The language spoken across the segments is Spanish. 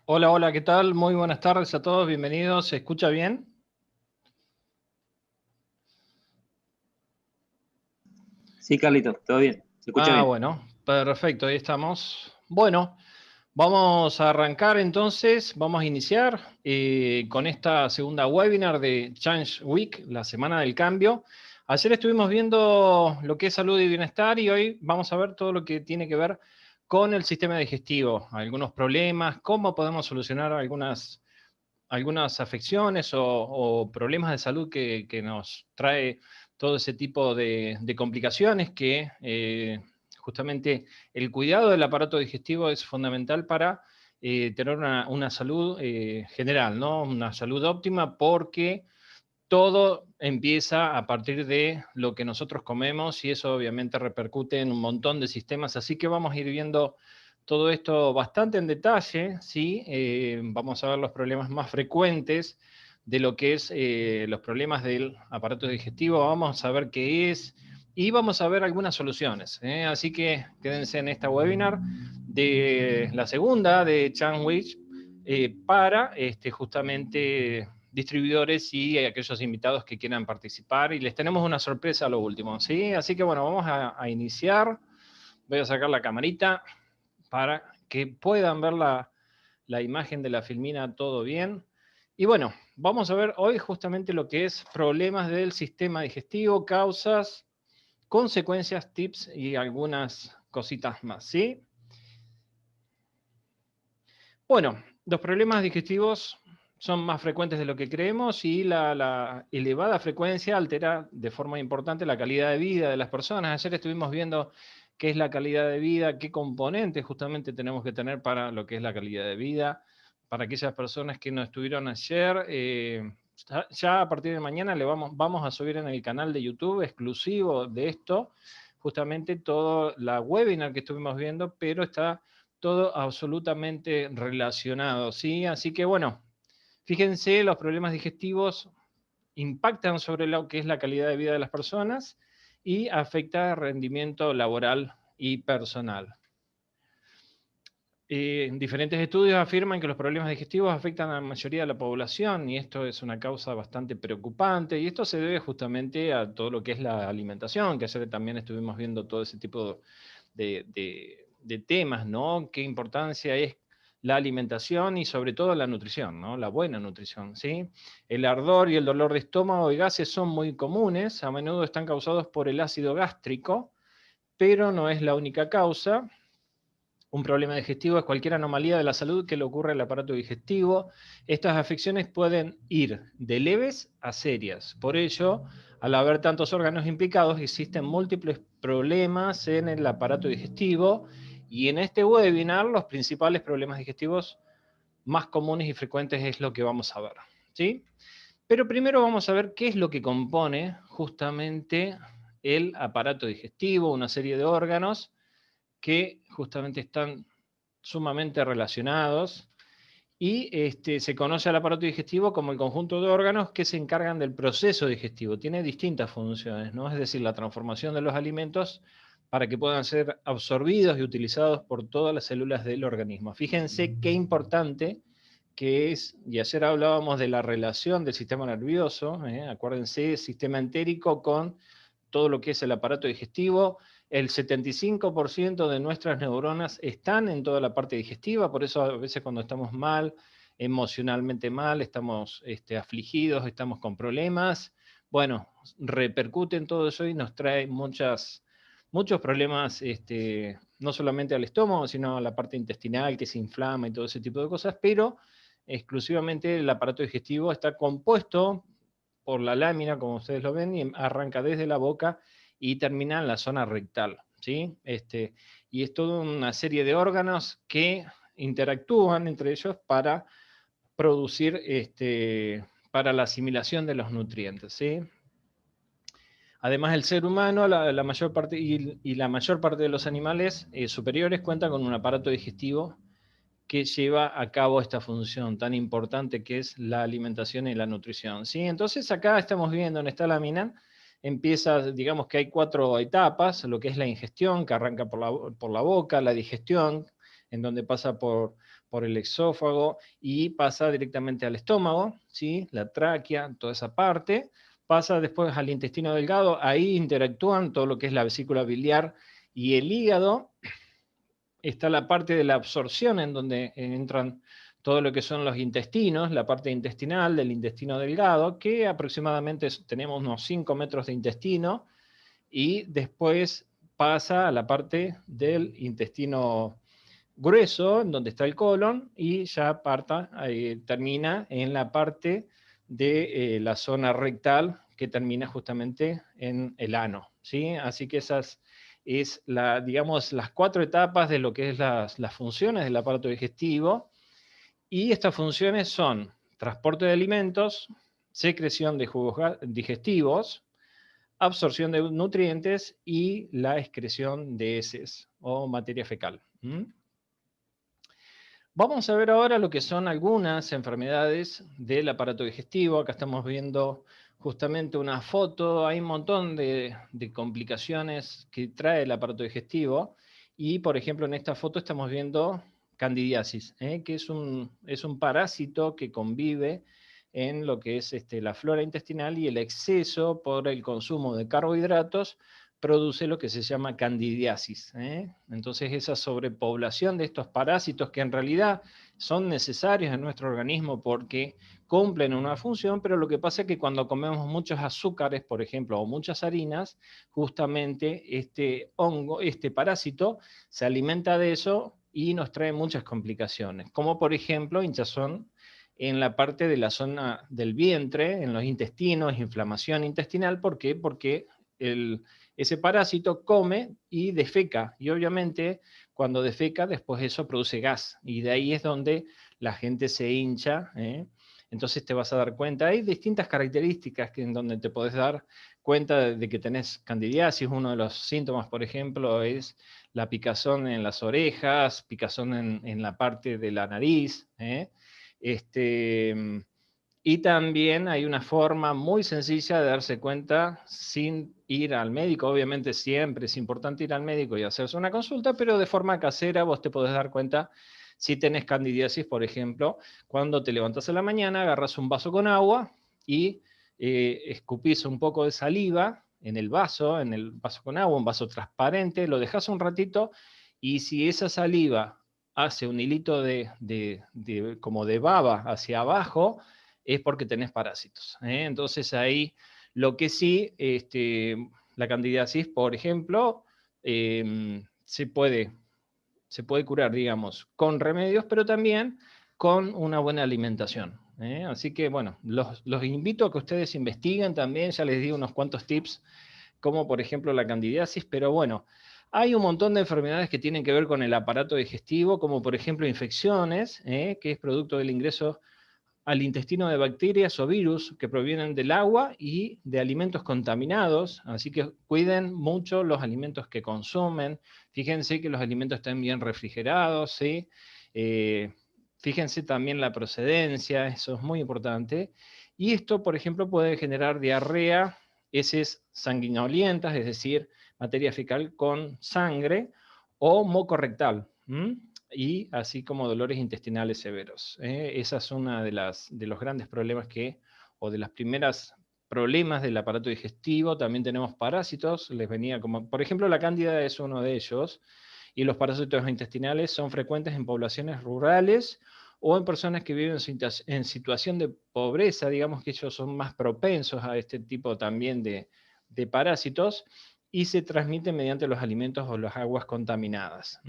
Hola, hola, ¿qué tal? Muy buenas tardes a todos, bienvenidos. ¿Se escucha bien? Sí, Carlito, todo bien, se escucha Ah, bien. bueno, perfecto, ahí estamos. Bueno, vamos a arrancar entonces, vamos a iniciar con esta segunda webinar de Change Week, la semana del cambio. Ayer estuvimos viendo lo que es salud y bienestar y hoy vamos a ver todo lo que tiene que ver con el sistema digestivo, algunos problemas, cómo podemos solucionar algunas afecciones o problemas de salud que nos trae todo ese tipo de complicaciones que justamente el cuidado del aparato digestivo es fundamental para tener una salud general, ¿no? Una salud óptima porque todo empieza a partir de lo que nosotros comemos y eso obviamente repercute en un montón de sistemas. Así que vamos a ir viendo todo esto bastante en detalle, ¿sí? Vamos a ver los problemas más frecuentes de lo que es los problemas del aparato digestivo, vamos a ver qué es y vamos a ver algunas soluciones. Así que quédense en esta webinar de la segunda de Chanwich para justamente distribuidores y aquellos invitados que quieran participar. Y les tenemos una sorpresa a lo último, ¿sí? Así que bueno, vamos a iniciar. Voy a sacar la camarita para que puedan ver la imagen de la filmina todo bien. Y bueno, vamos a ver hoy justamente lo que es problemas del sistema digestivo, causas, consecuencias, tips y algunas cositas más, ¿sí? Bueno, los problemas digestivos son más frecuentes de lo que creemos y la elevada frecuencia altera de forma importante la calidad de vida de las personas. Ayer estuvimos viendo qué es la calidad de vida, qué componentes justamente tenemos que tener para lo que es la calidad de vida. Para aquellas personas que no estuvieron ayer, ya a partir de mañana vamos a subir en el canal de YouTube exclusivo de esto, justamente toda la webinar que estuvimos viendo, pero está todo absolutamente relacionado, ¿sí? Así que bueno, fíjense, los problemas digestivos impactan sobre lo que es la calidad de vida de las personas y afecta el rendimiento laboral y personal. Diferentes estudios afirman que los problemas digestivos afectan a la mayoría de la población y esto es una causa bastante preocupante y esto se debe justamente a todo lo que es la alimentación, que ayer también estuvimos viendo todo ese tipo de temas, ¿no? Qué importancia es la alimentación y sobre todo la nutrición, ¿no? La buena nutrición, ¿sí? El ardor y el dolor de estómago y gases son muy comunes, a menudo están causados por el ácido gástrico, pero no es la única causa. Un problema digestivo es cualquier anomalía de la salud que le ocurre al aparato digestivo. Estas afecciones pueden ir de leves a serias. Por ello, al haber tantos órganos implicados, existen múltiples problemas en el aparato digestivo y en este webinar los principales problemas digestivos más comunes y frecuentes es lo que vamos a ver, ¿sí? Pero primero vamos a ver qué es lo que compone justamente el aparato digestivo, una serie de órganos que justamente están sumamente relacionados y se conoce al aparato digestivo como el conjunto de órganos que se encargan del proceso digestivo. Tiene distintas funciones, ¿no? Es decir, la transformación de los alimentos para que puedan ser absorbidos y utilizados por todas las células del organismo. Fíjense qué importante que es, y ayer hablábamos de la relación del sistema nervioso, acuérdense, sistema entérico con todo lo que es el aparato digestivo. El 75% de nuestras neuronas están en toda la parte digestiva, por eso a veces cuando estamos mal, emocionalmente mal, estamos afligidos, estamos con problemas, bueno, repercute en todo eso y nos trae muchos problemas, no solamente al estómago, sino a la parte intestinal que se inflama y todo ese tipo de cosas, pero exclusivamente el aparato digestivo está compuesto por la lámina, como ustedes lo ven, y arranca desde la boca y termina en la zona rectal, ¿sí? Y es toda una serie de órganos que interactúan entre ellos para producir, para la asimilación de los nutrientes, ¿sí? Además, el ser humano, la mayor parte, y la mayor parte de los animales superiores cuentan con un aparato digestivo que lleva a cabo esta función tan importante que es la alimentación y la nutrición, ¿sí? Entonces acá estamos viendo en esta lámina, empieza, digamos que hay 4 etapas, lo que es la ingestión, que arranca por la boca, la digestión, en donde pasa por el esófago y pasa directamente al estómago, ¿sí? La tráquea, toda esa parte. Pasa después al intestino delgado, ahí interactúan todo lo que es la vesícula biliar y el hígado. Está la parte de la absorción en donde entran todo lo que son los intestinos, la parte intestinal del intestino delgado, que aproximadamente tenemos unos 5 metros de intestino, y después pasa a la parte del intestino grueso, en donde está el colon, y ya termina en la parte de la zona rectal, que termina justamente en el ano, ¿sí? Así que esas es digamos, las 4 etapas de lo que es las funciones del aparato digestivo, y estas funciones son transporte de alimentos, secreción de jugos digestivos, absorción de nutrientes y la excreción de heces o materia fecal. Vamos a ver ahora lo que son algunas enfermedades del aparato digestivo. Acá estamos viendo justamente una foto. Hay un montón de complicaciones que trae el aparato digestivo. Y, por ejemplo, en esta foto estamos viendo candidiasis, que es un parásito que convive en lo que es la flora intestinal, y el exceso por el consumo de carbohidratos produce lo que se llama candidiasis. Entonces, esa sobrepoblación de estos parásitos, que en realidad son necesarios en nuestro organismo porque cumplen una función, pero lo que pasa es que cuando comemos muchos azúcares, por ejemplo, o muchas harinas, justamente este hongo, este parásito, se alimenta de eso y nos trae muchas complicaciones, como por ejemplo hinchazón en la parte de la zona del vientre, en los intestinos, inflamación intestinal. ¿Por qué? Porque ese parásito come y defeca, y obviamente cuando defeca, después eso produce gas, y de ahí es donde la gente se hincha. Entonces te vas a dar cuenta, hay distintas características en donde te podés dar cuenta de que tenés candidiasis. Uno de los síntomas, por ejemplo, es la picazón en las orejas, picazón en la parte de la nariz. Y también hay una forma muy sencilla de darse cuenta sin ir al médico. Obviamente siempre es importante ir al médico y hacerse una consulta, pero de forma casera vos te podés dar cuenta si tenés candidiasis, por ejemplo, cuando te levantas a la mañana, agarras un vaso con agua y escupís un poco de saliva en el vaso con agua, un vaso transparente, lo dejas un ratito, y si esa saliva hace un hilito como de baba hacia abajo, es porque tenés parásitos. Entonces ahí lo que sí, la candidiasis, por ejemplo, se puede curar, digamos, con remedios, pero también con una buena alimentación. Así que, bueno, los invito a que ustedes investiguen también. Ya les di unos cuantos tips, como por ejemplo la candidiasis, pero bueno, hay un montón de enfermedades que tienen que ver con el aparato digestivo, como por ejemplo infecciones, que es producto del ingreso al intestino de bacterias o virus que provienen del agua y de alimentos contaminados. Así que cuiden mucho los alimentos que consumen. Fíjense que los alimentos estén bien refrigerados, ¿sí? Fíjense también la procedencia, eso es muy importante. Y esto, por ejemplo, puede generar diarrea, heces sanguinolientas, es decir, materia fecal con sangre, o moco rectal. Y así como dolores intestinales severos. Esa es una de los grandes problemas o de las primeras problemas del aparato digestivo. También tenemos parásitos, les venía como, por ejemplo, la cándida es uno de ellos, y los parásitos intestinales son frecuentes en poblaciones rurales o en personas que viven en situación de pobreza. Digamos que ellos son más propensos a este tipo también de parásitos, y se transmiten mediante los alimentos o las aguas contaminadas.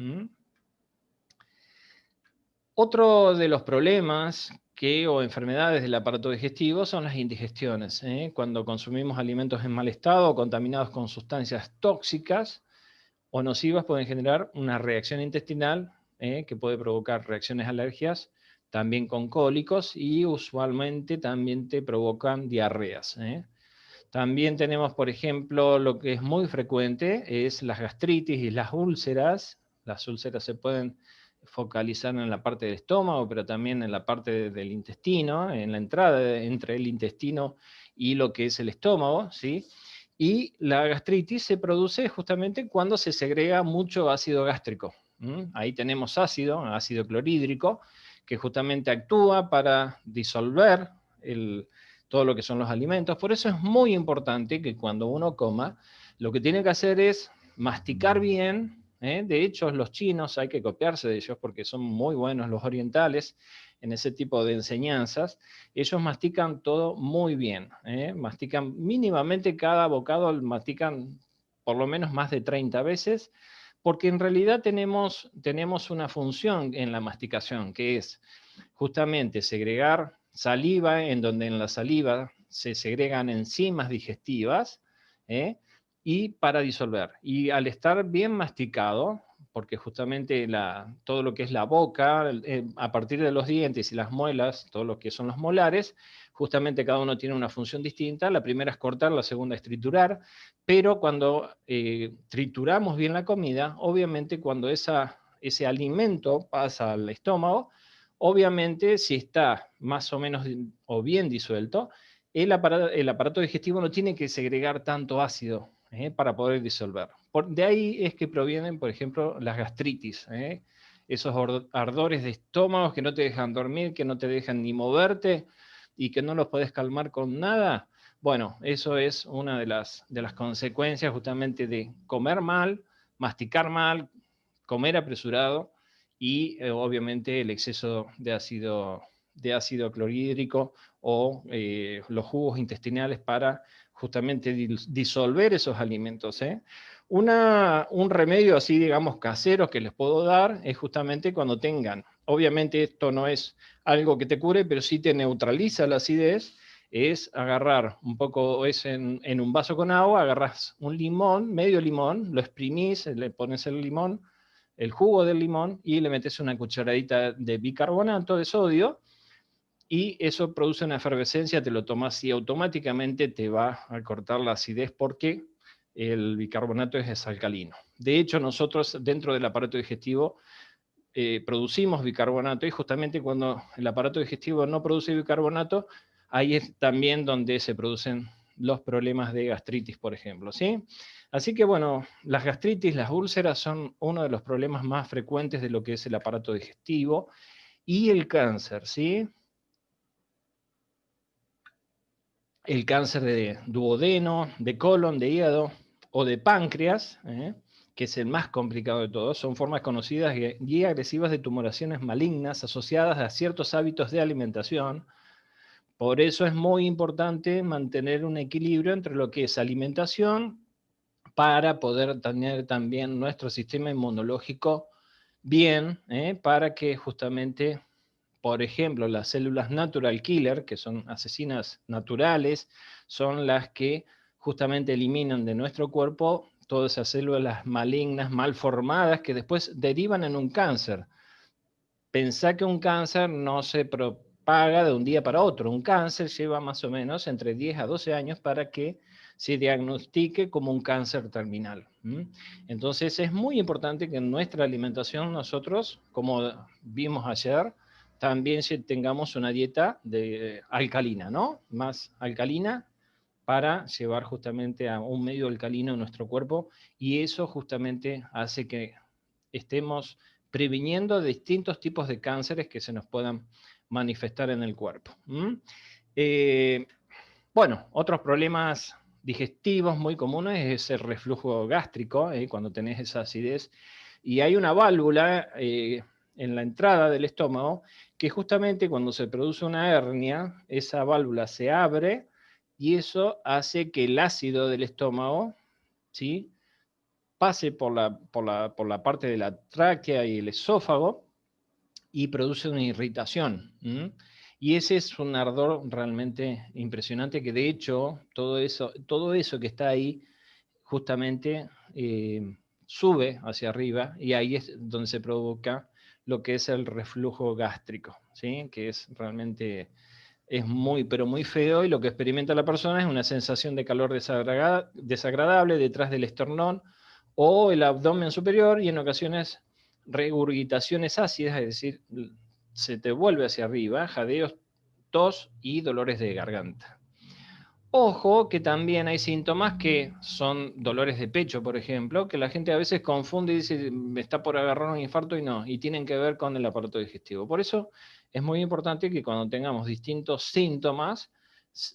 Otro de los problemas o enfermedades del aparato digestivo son las indigestiones. Cuando consumimos alimentos en mal estado o contaminados con sustancias tóxicas o nocivas, pueden generar una reacción intestinal, que puede provocar reacciones alérgicas, también con cólicos, y usualmente también te provocan diarreas. También tenemos, por ejemplo, lo que es muy frecuente es las gastritis y las úlceras. Las úlceras se pueden focalizar en la parte del estómago, pero también en la parte del intestino, en la entrada entre el intestino y lo que es el estómago, ¿sí? Y la gastritis se produce justamente cuando se segrega mucho ácido gástrico. Ahí tenemos ácido clorhídrico, que justamente actúa para disolver todo lo que son los alimentos. Por eso es muy importante que cuando uno coma, lo que tiene que hacer es masticar bien. De hecho, los chinos hay que copiarse de ellos porque son muy buenos, los orientales, en ese tipo de enseñanzas. Ellos mastican todo muy bien. Mastican mínimamente cada bocado, mastican por lo menos más de 30 veces, porque en realidad tenemos una función en la masticación, que es justamente segregar saliva, en donde en la saliva se segregan enzimas digestivas, y para disolver. Y al estar bien masticado, porque justamente todo lo que es la boca, a partir de los dientes y las muelas, todo lo que son los molares, justamente cada uno tiene una función distinta. La primera es cortar, la segunda es triturar, pero cuando trituramos bien la comida, obviamente cuando ese alimento pasa al estómago, obviamente si está más o menos o bien disuelto, el aparato digestivo no tiene que segregar tanto ácido para poder disolver. De ahí es que provienen, por ejemplo, las gastritis, esos ardores de estómago que no te dejan dormir, que no te dejan ni moverte y que no los podés calmar con nada. Bueno, eso es una de las consecuencias justamente de comer mal, masticar mal, comer apresurado y obviamente el exceso de ácido clorhídrico o los jugos intestinales para justamente disolver esos alimentos. Un remedio así, digamos, casero que les puedo dar es justamente cuando tengan, obviamente esto no es algo que te cure, pero sí te neutraliza la acidez, es agarrar un poco, es en un vaso con agua, agarras un limón, medio limón, lo exprimís, le pones el limón, el jugo del limón, y le metes una cucharadita de bicarbonato de sodio, y eso produce una efervescencia, te lo tomas y automáticamente te va a cortar la acidez porque el bicarbonato es alcalino. De hecho, nosotros dentro del aparato digestivo producimos bicarbonato, y justamente cuando el aparato digestivo no produce bicarbonato, ahí es también donde se producen los problemas de gastritis, por ejemplo, ¿sí? Así que bueno, las gastritis, las úlceras son uno de los problemas más frecuentes de lo que es el aparato digestivo y el cáncer, ¿sí? El cáncer de duodeno, de colon, de hígado o de páncreas, que es el más complicado de todos, son formas conocidas y agresivas de tumoraciones malignas asociadas a ciertos hábitos de alimentación. Por eso es muy importante mantener un equilibrio entre lo que es alimentación para poder tener también nuestro sistema inmunológico bien, para que justamente, por ejemplo, las células natural killer, que son asesinas naturales, son las que justamente eliminan de nuestro cuerpo todas esas células malignas, mal formadas, que después derivan en un cáncer. Pensá que un cáncer no se propaga de un día para otro. Un cáncer lleva más o menos entre 10 a 12 años para que se diagnostique como un cáncer terminal. Entonces es muy importante que en nuestra alimentación nosotros, como vimos ayer, también tengamos una dieta alcalina, ¿no? Más alcalina para llevar justamente a un medio alcalino en nuestro cuerpo, y eso justamente hace que estemos previniendo distintos tipos de cánceres que se nos puedan manifestar en el cuerpo. Bueno, otros problemas digestivos muy comunes es el reflujo gástrico, cuando tenés esa acidez, y hay una válvula en la entrada del estómago que justamente cuando se produce una hernia, esa válvula se abre y eso hace que el ácido del estómago, ¿sí?, pase por la parte de la tráquea y el esófago y produce una irritación. Y ese es un ardor realmente impresionante, que de hecho todo eso que está ahí justamente sube hacia arriba, y ahí es donde se provoca lo que es el reflujo gástrico, ¿sí?, que es realmente muy, pero muy feo, y lo que experimenta la persona es una sensación de calor desagradable detrás del esternón o el abdomen superior, y en ocasiones regurgitaciones ácidas, es decir, se te vuelve hacia arriba, jadeos, tos y dolores de garganta. Ojo que también hay síntomas que son dolores de pecho, por ejemplo, que la gente a veces confunde y dice, me está por agarrar un infarto y no, y tienen que ver con el aparato digestivo. Por eso es muy importante que cuando tengamos distintos síntomas,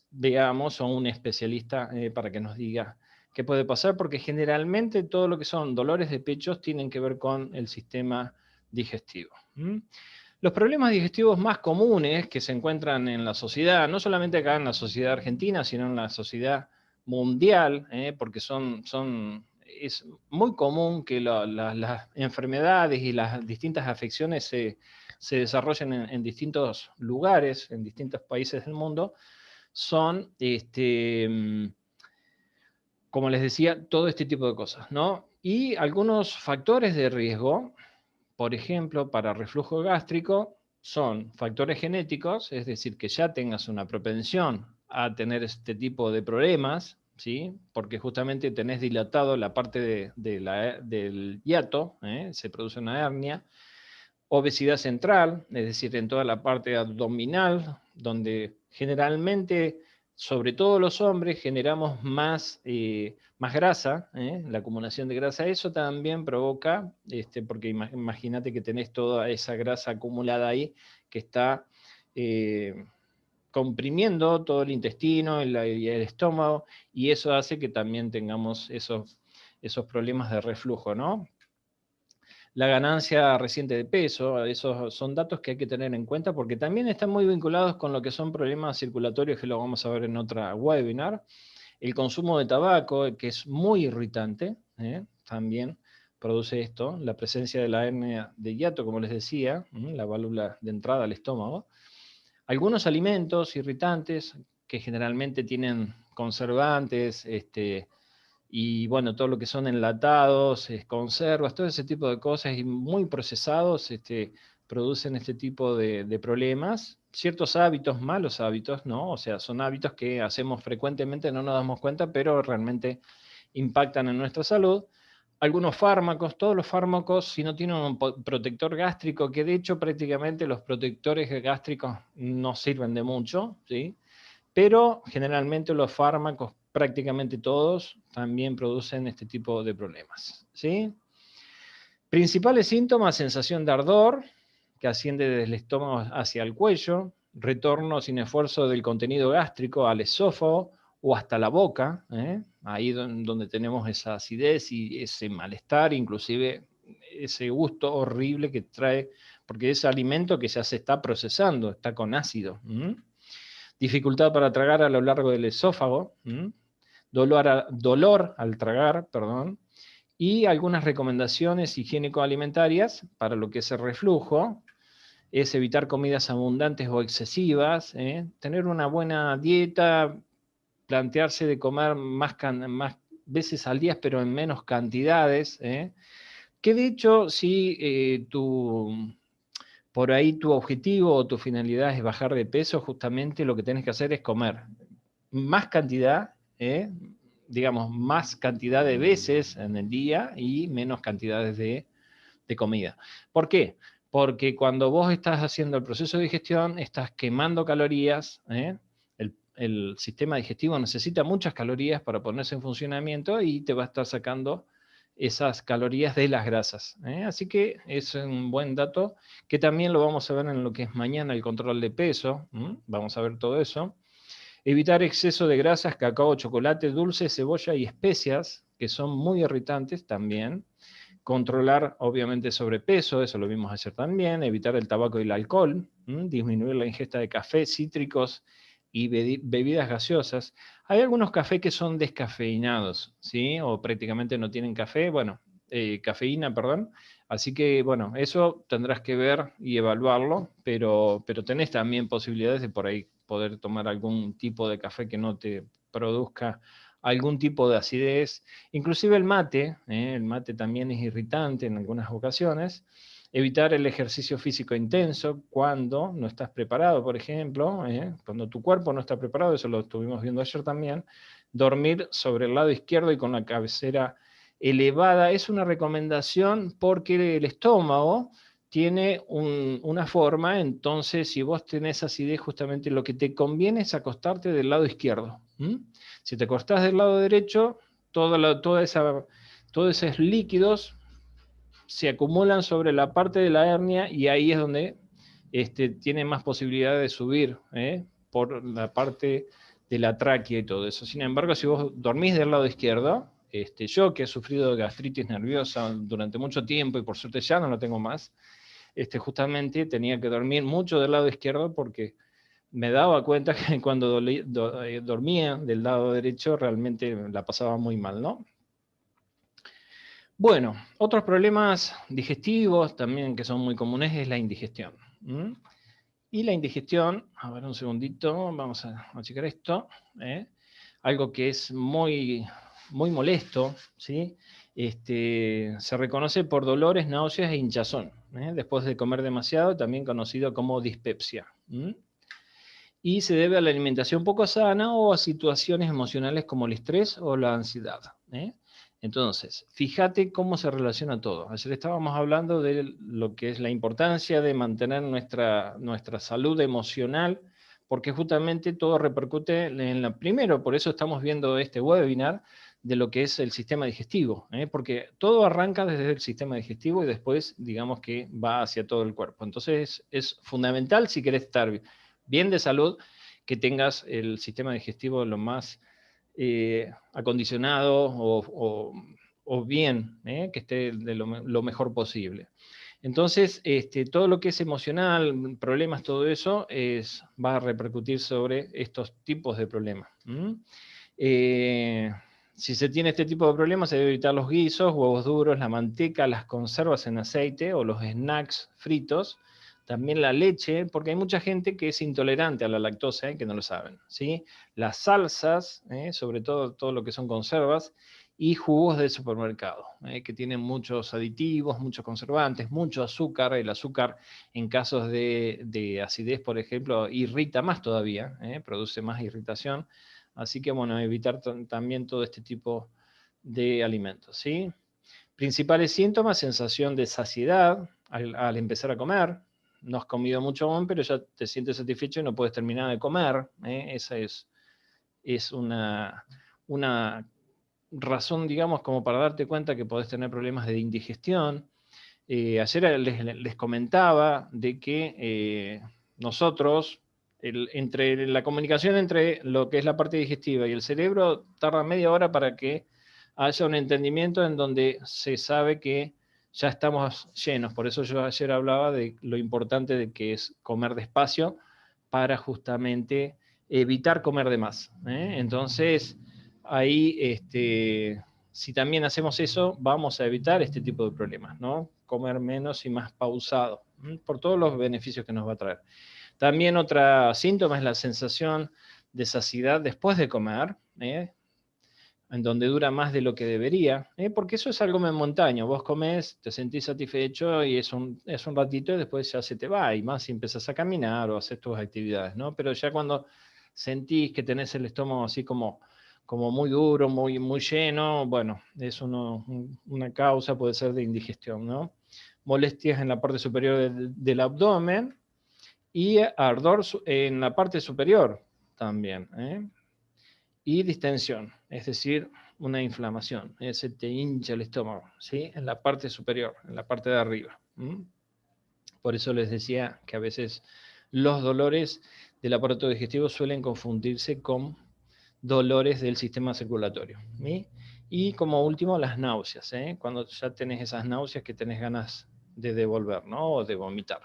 veamos a un especialista para que nos diga qué puede pasar, porque generalmente todo lo que son dolores de pecho tienen que ver con el sistema digestivo. Los problemas digestivos más comunes que se encuentran en la sociedad, no solamente acá en la sociedad argentina, sino en la sociedad mundial, porque es muy común que las enfermedades y las distintas afecciones se desarrollen en distintos lugares, en distintos países del mundo, son, como les decía, todo este tipo de cosas, ¿no? Y algunos factores de riesgo, por ejemplo, para reflujo gástrico, son factores genéticos, es decir, que ya tengas una propensión a tener este tipo de problemas, ¿sí? Porque justamente tenés dilatado la parte del hiato, se produce una hernia, obesidad central, es decir, en toda la parte abdominal, donde generalmente, sobre todo los hombres, generamos más grasa, la acumulación de grasa. Eso también provoca, porque imagínate que tenés toda esa grasa acumulada ahí que está comprimiendo todo el intestino y el estómago, y eso hace que también tengamos esos problemas de reflujo, ¿no? La ganancia reciente de peso, esos son datos que hay que tener en cuenta porque también están muy vinculados con lo que son problemas circulatorios, que lo vamos a ver en otra webinar. El consumo de tabaco, que es muy irritante, también produce esto, la presencia de la hernia de hiato, como les decía, la válvula de entrada al estómago. Algunos alimentos irritantes que generalmente tienen conservantes, y bueno, todo lo que son enlatados, conservas, todo ese tipo de cosas y muy procesados producen este tipo de problemas. Ciertos hábitos, malos hábitos, ¿no? O sea, son hábitos que hacemos frecuentemente, no nos damos cuenta, pero realmente impactan en nuestra salud. Algunos fármacos, todos los fármacos, si no tienen un protector gástrico, que de hecho prácticamente los protectores gástricos no sirven de mucho, ¿sí? Pero generalmente los fármacos, prácticamente todos, también producen este tipo de problemas, ¿sí? Principales síntomas: sensación de ardor, que asciende desde el estómago hacia el cuello, retorno sin esfuerzo del contenido gástrico al esófago o hasta la boca, ahí donde tenemos esa acidez y ese malestar, inclusive ese gusto horrible que trae, porque es alimento que ya se está procesando, está con ácido. Dificultad para tragar a lo largo del esófago, dolor al tragar, perdón, y algunas recomendaciones higiénico-alimentarias para lo que es el reflujo: es evitar comidas abundantes o excesivas, tener una buena dieta, plantearse de comer más veces al día, pero en menos cantidades, que de hecho, si por ahí tu objetivo o tu finalidad es bajar de peso, justamente lo que tienes que hacer es comer más cantidad, digamos, más cantidad de veces en el día y menos cantidades de comida. ¿Por qué? Porque cuando vos estás haciendo el proceso de digestión, estás quemando calorías, el sistema digestivo necesita muchas calorías para ponerse en funcionamiento y te va a estar sacando esas calorías de las grasas. Así que es un buen dato que también lo vamos a ver en lo que es mañana, el control de peso. Vamos a ver todo eso. Evitar exceso de grasas, cacao, chocolate, dulce, cebolla y especias, que son muy irritantes también. Controlar, obviamente, sobrepeso, eso lo vimos ayer también. Evitar el tabaco y el alcohol. Disminuir la ingesta de café, cítricos y bebidas gaseosas. Hay algunos cafés que son descafeinados, ¿sí? O prácticamente no tienen café, bueno, cafeína, perdón. Así que, bueno, eso tendrás que ver y evaluarlo, pero tenés también posibilidades de por ahí poder tomar algún tipo de café que no te produzca algún tipo de acidez. Inclusive el mate también es irritante en algunas ocasiones. Evitar el ejercicio físico intenso cuando no estás preparado, por ejemplo, cuando tu cuerpo no está preparado, eso lo estuvimos viendo ayer también. Dormir sobre el lado izquierdo y con la cabecera elevada es una recomendación porque el estómago tiene una forma, entonces si vos tenés acidez, justamente lo que te conviene es acostarte del lado izquierdo. ¿Mm? Si te cortás del lado derecho, todos esos líquidos se acumulan sobre la parte de la hernia y ahí es donde tiene más posibilidad de subir por la parte de la tráquea y todo eso. Sin embargo, si vos dormís del lado izquierdo, yo que he sufrido de gastritis nerviosa durante mucho tiempo y por suerte ya no lo tengo más, justamente tenía que dormir mucho del lado izquierdo porque me daba cuenta que cuando dormía del lado derecho realmente la pasaba muy mal, ¿no? Bueno, otros problemas digestivos también que son muy comunes es la indigestión. ¿Mm? Y la indigestión, a ver un segundito, vamos a checar esto. Algo que es muy, muy molesto, ¿sí? Se reconoce por dolores, náuseas e hinchazón, después de comer demasiado, también conocido como dispepsia. Y se debe a la alimentación poco sana o a situaciones emocionales como el estrés o la ansiedad. Entonces, fíjate cómo se relaciona todo. Ayer estábamos hablando de lo que es la importancia de mantener nuestra salud emocional, porque justamente todo repercute en la primero, por eso estamos viendo este webinar de lo que es el sistema digestivo, porque todo arranca desde el sistema digestivo y después, digamos que va hacia todo el cuerpo. Entonces, es fundamental si querés estar bien de salud, que tengas el sistema digestivo lo más acondicionado o bien, que esté de lo mejor posible. Entonces, todo lo que es emocional, problemas, todo eso, va a repercutir sobre estos tipos de problemas. Si se tiene este tipo de problemas, se debe evitar los guisos, huevos duros, la manteca, las conservas en aceite o los snacks fritos, también la leche, porque hay mucha gente que es intolerante a la lactosa, que no lo saben, ¿sí? Las salsas, sobre todo lo que son conservas, y jugos de supermercado, que tienen muchos aditivos, muchos conservantes, mucho azúcar. El azúcar en casos de acidez, por ejemplo, irrita más todavía, produce más irritación. Así que, bueno, evitar también todo este tipo de alimentos, ¿sí? Principales síntomas: sensación de saciedad al empezar a comer. No has comido mucho aún, pero ya te sientes satisfecho y no puedes terminar de comer. Esa es una razón, digamos, como para darte cuenta que podés tener problemas de indigestión. Ayer les comentaba de que nosotros, entre la comunicación entre lo que es la parte digestiva y el cerebro, tarda media hora para que haya un entendimiento en donde se sabe que ya estamos llenos. Por eso yo ayer hablaba de lo importante de que es comer despacio para justamente evitar comer de más. Entonces, ahí, si también hacemos eso, vamos a evitar este tipo de problemas, ¿no? Comer menos y más pausado, por todos los beneficios que nos va a traer. También otro síntoma es la sensación de saciedad después de comer, en donde dura más de lo que debería, porque eso es algo momentáneo. Vos comés, te sentís satisfecho y es un ratito y después ya se te va, y más si empezás a caminar o hacer tus actividades, ¿no? Pero ya cuando sentís que tenés el estómago así como muy duro, muy, muy lleno, bueno, es una causa, puede ser de indigestión, ¿no? Molestias en la parte superior del abdomen y ardor en la parte superior también, y distensión, es decir, una inflamación. Se te hincha el estómago, ¿sí? En la parte superior, en la parte de arriba. Por eso les decía que a veces los dolores del aparato digestivo suelen confundirse con dolores del sistema circulatorio. ¿Sí? Y como último, las náuseas, cuando ya tenés esas náuseas que tenés ganas de devolver, ¿no? O de vomitar.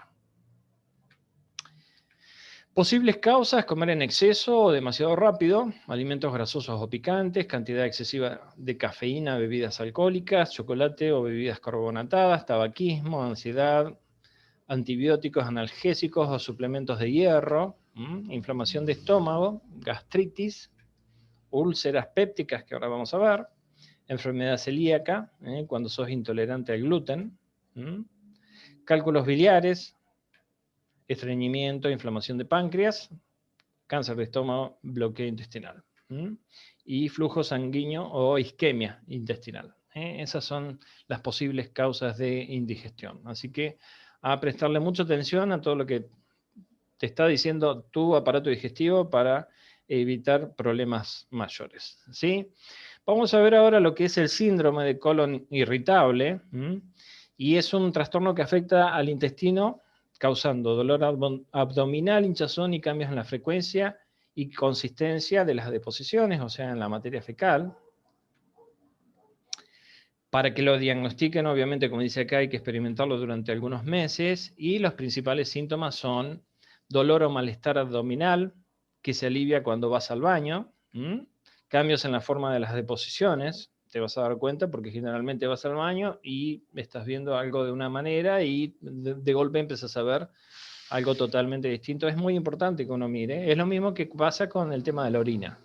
Posibles causas: comer en exceso o demasiado rápido, alimentos grasosos o picantes, cantidad excesiva de cafeína, bebidas alcohólicas, chocolate o bebidas carbonatadas, tabaquismo, ansiedad, antibióticos, analgésicos o suplementos de hierro, inflamación de estómago, gastritis, úlceras pépticas, que ahora vamos a ver, enfermedad celíaca, cuando sos intolerante al gluten, cálculos biliares, estreñimiento, inflamación de páncreas, cáncer de estómago, bloqueo intestinal, y flujo sanguíneo o isquemia intestinal. Esas son las posibles causas de indigestión. Así que a prestarle mucha atención a todo lo que te está diciendo tu aparato digestivo para evitar problemas mayores, ¿sí? Vamos a ver ahora lo que es el síndrome de colon irritable, y es un trastorno que afecta al intestino, causando dolor abdominal, hinchazón y cambios en la frecuencia y consistencia de las deposiciones, o sea, en la materia fecal. Para que lo diagnostiquen, obviamente, como dice acá, hay que experimentarlo durante algunos meses, y los principales síntomas son dolor o malestar abdominal, que se alivia cuando vas al baño, cambios en la forma de las deposiciones, te vas a dar cuenta porque generalmente vas al baño y estás viendo algo de una manera y de golpe empiezas a ver algo totalmente distinto. Es muy importante que uno mire. Es lo mismo que pasa con el tema de la orina.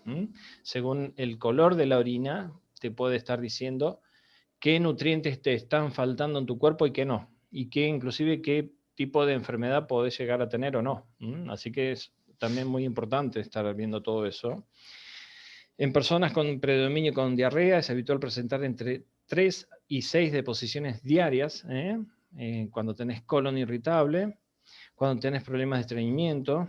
Según el color de la orina, te puede estar diciendo qué nutrientes te están faltando en tu cuerpo y qué no, y qué inclusive qué tipo de enfermedad podés llegar a tener o no. Así que es también muy importante estar viendo todo eso. En personas con predominio con diarrea es habitual presentar entre 3 y 6 deposiciones diarias, cuando tenés colon irritable, cuando tenés problemas de estreñimiento,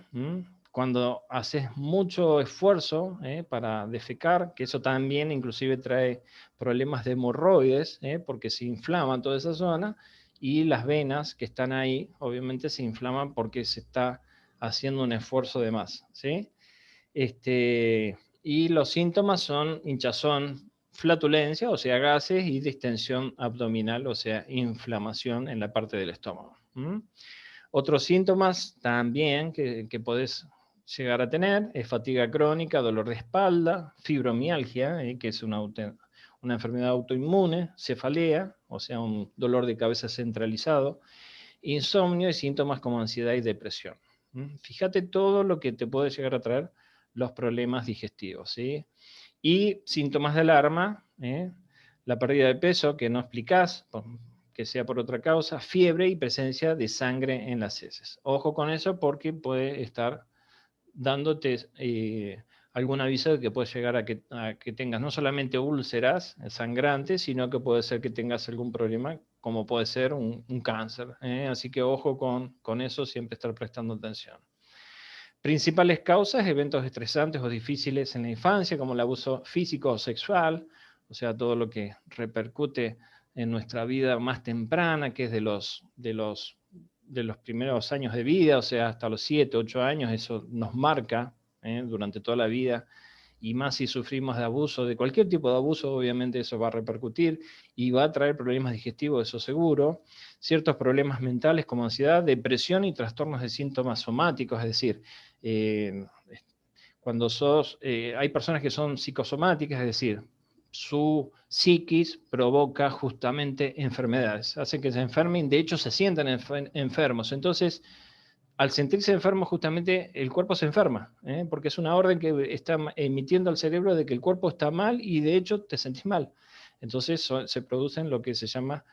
cuando haces mucho esfuerzo para defecar, que eso también inclusive trae problemas de hemorroides, porque se inflama toda esa zona, y las venas que están ahí obviamente se inflaman porque se está haciendo un esfuerzo de más, ¿sí? Y los síntomas son hinchazón, flatulencia, o sea, gases, y distensión abdominal, o sea, inflamación en la parte del estómago. Otros síntomas también que podés llegar a tener es fatiga crónica, dolor de espalda, fibromialgia, que es una enfermedad autoinmune, cefalea, o sea, un dolor de cabeza centralizado, insomnio y síntomas como ansiedad y depresión. Fíjate todo lo que te puede llegar a traer los problemas digestivos, ¿sí? Y síntomas de alarma, la pérdida de peso que no explicás, que sea por otra causa, fiebre y presencia de sangre en las heces. Ojo con eso porque puede estar dándote algún aviso de que puede llegar a que tengas no solamente úlceras sangrantes, sino que puede ser que tengas algún problema, como puede ser un cáncer. Así que ojo con eso, siempre estar prestando atención. Principales causas: eventos estresantes o difíciles en la infancia, como el abuso físico o sexual, o sea, todo lo que repercute en nuestra vida más temprana, que es de los primeros años de vida, o sea, hasta los 7, 8 años, eso nos marca durante toda la vida, y más si sufrimos de abuso, de cualquier tipo de abuso, obviamente eso va a repercutir y va a traer problemas digestivos, eso seguro. Ciertos problemas mentales como ansiedad, depresión y trastornos de síntomas somáticos, es decir, cuando hay personas que son psicosomáticas, es decir, su psiquis provoca justamente enfermedades, hace que se enfermen, de hecho se sientan enfermos. Entonces, al sentirse enfermo, justamente el cuerpo se enferma, porque es una orden que está emitiendo al cerebro de que el cuerpo está mal y de hecho te sentís mal. Entonces se producen lo que se llama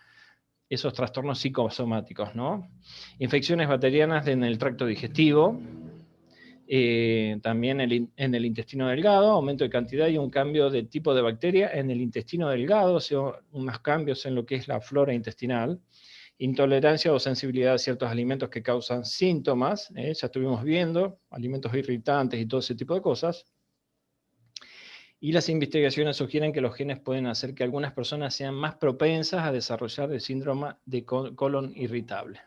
esos trastornos psicosomáticos, ¿no? Infecciones bacterianas en el tracto digestivo, también en el intestino delgado, aumento de cantidad y un cambio de tipo de bacteria en el intestino delgado, o sea, unos cambios en lo que es la flora intestinal, intolerancia o sensibilidad a ciertos alimentos que causan síntomas, ya estuvimos viendo, alimentos irritantes y todo ese tipo de cosas. Y las investigaciones sugieren que los genes pueden hacer que algunas personas sean más propensas a desarrollar el síndrome de colon irritable.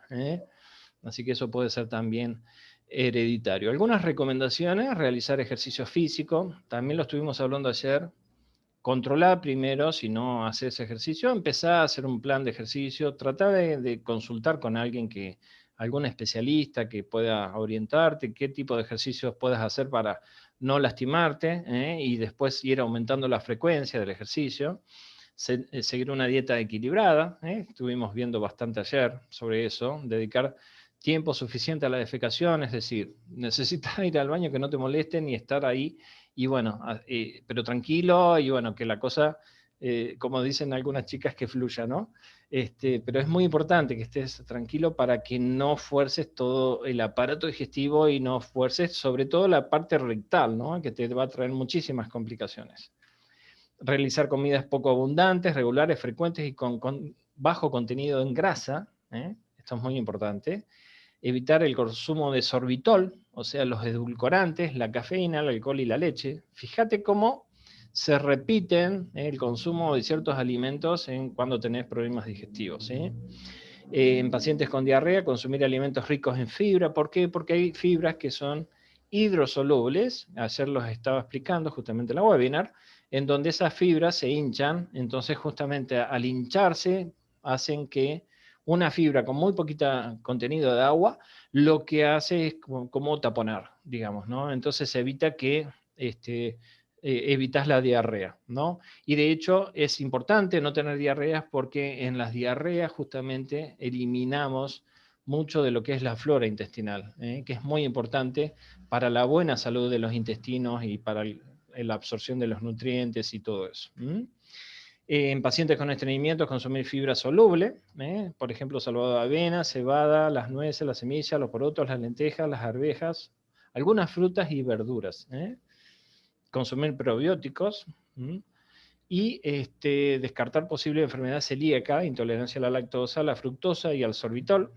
Así que eso puede ser también hereditario. Algunas recomendaciones: realizar ejercicio físico, también lo estuvimos hablando ayer. Controlar primero, si no haces ejercicio, empezar a hacer un plan de ejercicio, tratar de consultar con alguien algún especialista que pueda orientarte, qué tipo de ejercicios puedas hacer para no lastimarte, y después ir aumentando la frecuencia del ejercicio. Seguir una dieta equilibrada, estuvimos viendo bastante ayer sobre eso, dedicar tiempo suficiente a la defecación, es decir, necesitas ir al baño que no te molesten y estar ahí, y bueno, pero tranquilo, y bueno, que la cosa, como dicen algunas chicas, que fluya, ¿no? Pero es muy importante que estés tranquilo para que no fuerces todo el aparato digestivo y no fuerces sobre todo la parte rectal, ¿no? Que te va a traer muchísimas complicaciones. Realizar comidas poco abundantes, regulares, frecuentes y con bajo contenido en grasa, esto es muy importante. evitar el consumo de sorbitol, o sea, los edulcorantes, la cafeína, el alcohol y la leche. Fíjate cómo se repiten el consumo de ciertos alimentos cuando tenés problemas digestivos. En pacientes con diarrea, consumir alimentos ricos en fibra. ¿Por qué? Porque hay fibras que son hidrosolubles. Ayer los estaba explicando justamente en la webinar, en donde esas fibras se hinchan. Entonces, justamente al hincharse, hacen que una fibra con muy poquita contenido de agua, lo que hace es como taponar, digamos, ¿no? Entonces evita que evitas la diarrea, ¿no? Y de hecho es importante no tener diarreas porque en las diarreas justamente eliminamos mucho de lo que es la flora intestinal, que es muy importante para la buena salud de los intestinos y para la absorción de los nutrientes y todo eso. En pacientes con estreñimiento, consumir fibra soluble, por ejemplo, salvado de avena, cebada, las nueces, las semillas, los porotos, las lentejas, las arvejas, algunas frutas y verduras. Consumir probióticos y descartar posible enfermedad celíaca, intolerancia a la lactosa, a la fructosa y al sorbitol.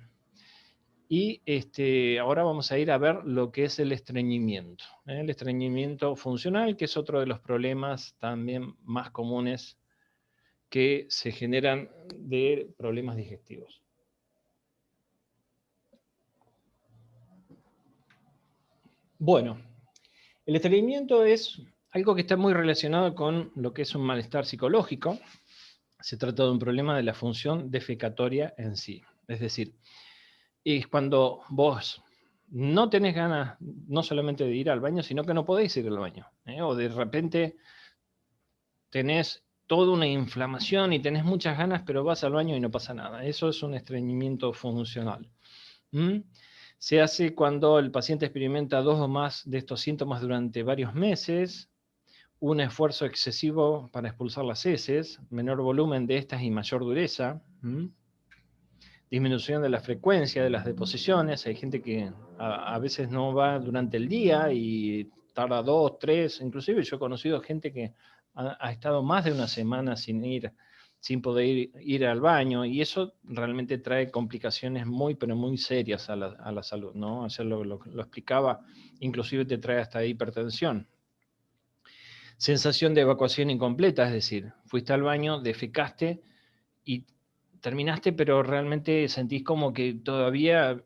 Y ahora vamos a ir a ver lo que es el estreñimiento. El estreñimiento funcional, que es otro de los problemas también más comunes que se generan de problemas digestivos. Bueno, el estreñimiento es algo que está muy relacionado con lo que es un malestar psicológico. Se trata de un problema de la función defecatoria en sí. Es decir, es cuando vos no tenés ganas no solamente de ir al baño, sino que no podéis ir al baño. O de repente tenés toda una inflamación y tenés muchas ganas, pero vas al baño y no pasa nada. Eso es un estreñimiento funcional. Se hace cuando el paciente experimenta 2 o más de estos síntomas durante varios meses, un esfuerzo excesivo para expulsar las heces, menor volumen de estas y mayor dureza, disminución de la frecuencia de las deposiciones. Hay gente que a veces no va durante el día y tarda 2, 3, inclusive yo he conocido gente que ha estado más de una semana sin poder ir al baño, y eso realmente trae complicaciones muy, pero muy serias a la salud, ¿no? Ayer lo explicaba, inclusive te trae hasta hipertensión. Sensación de evacuación incompleta, es decir, fuiste al baño, defecaste y terminaste, pero realmente sentís como que todavía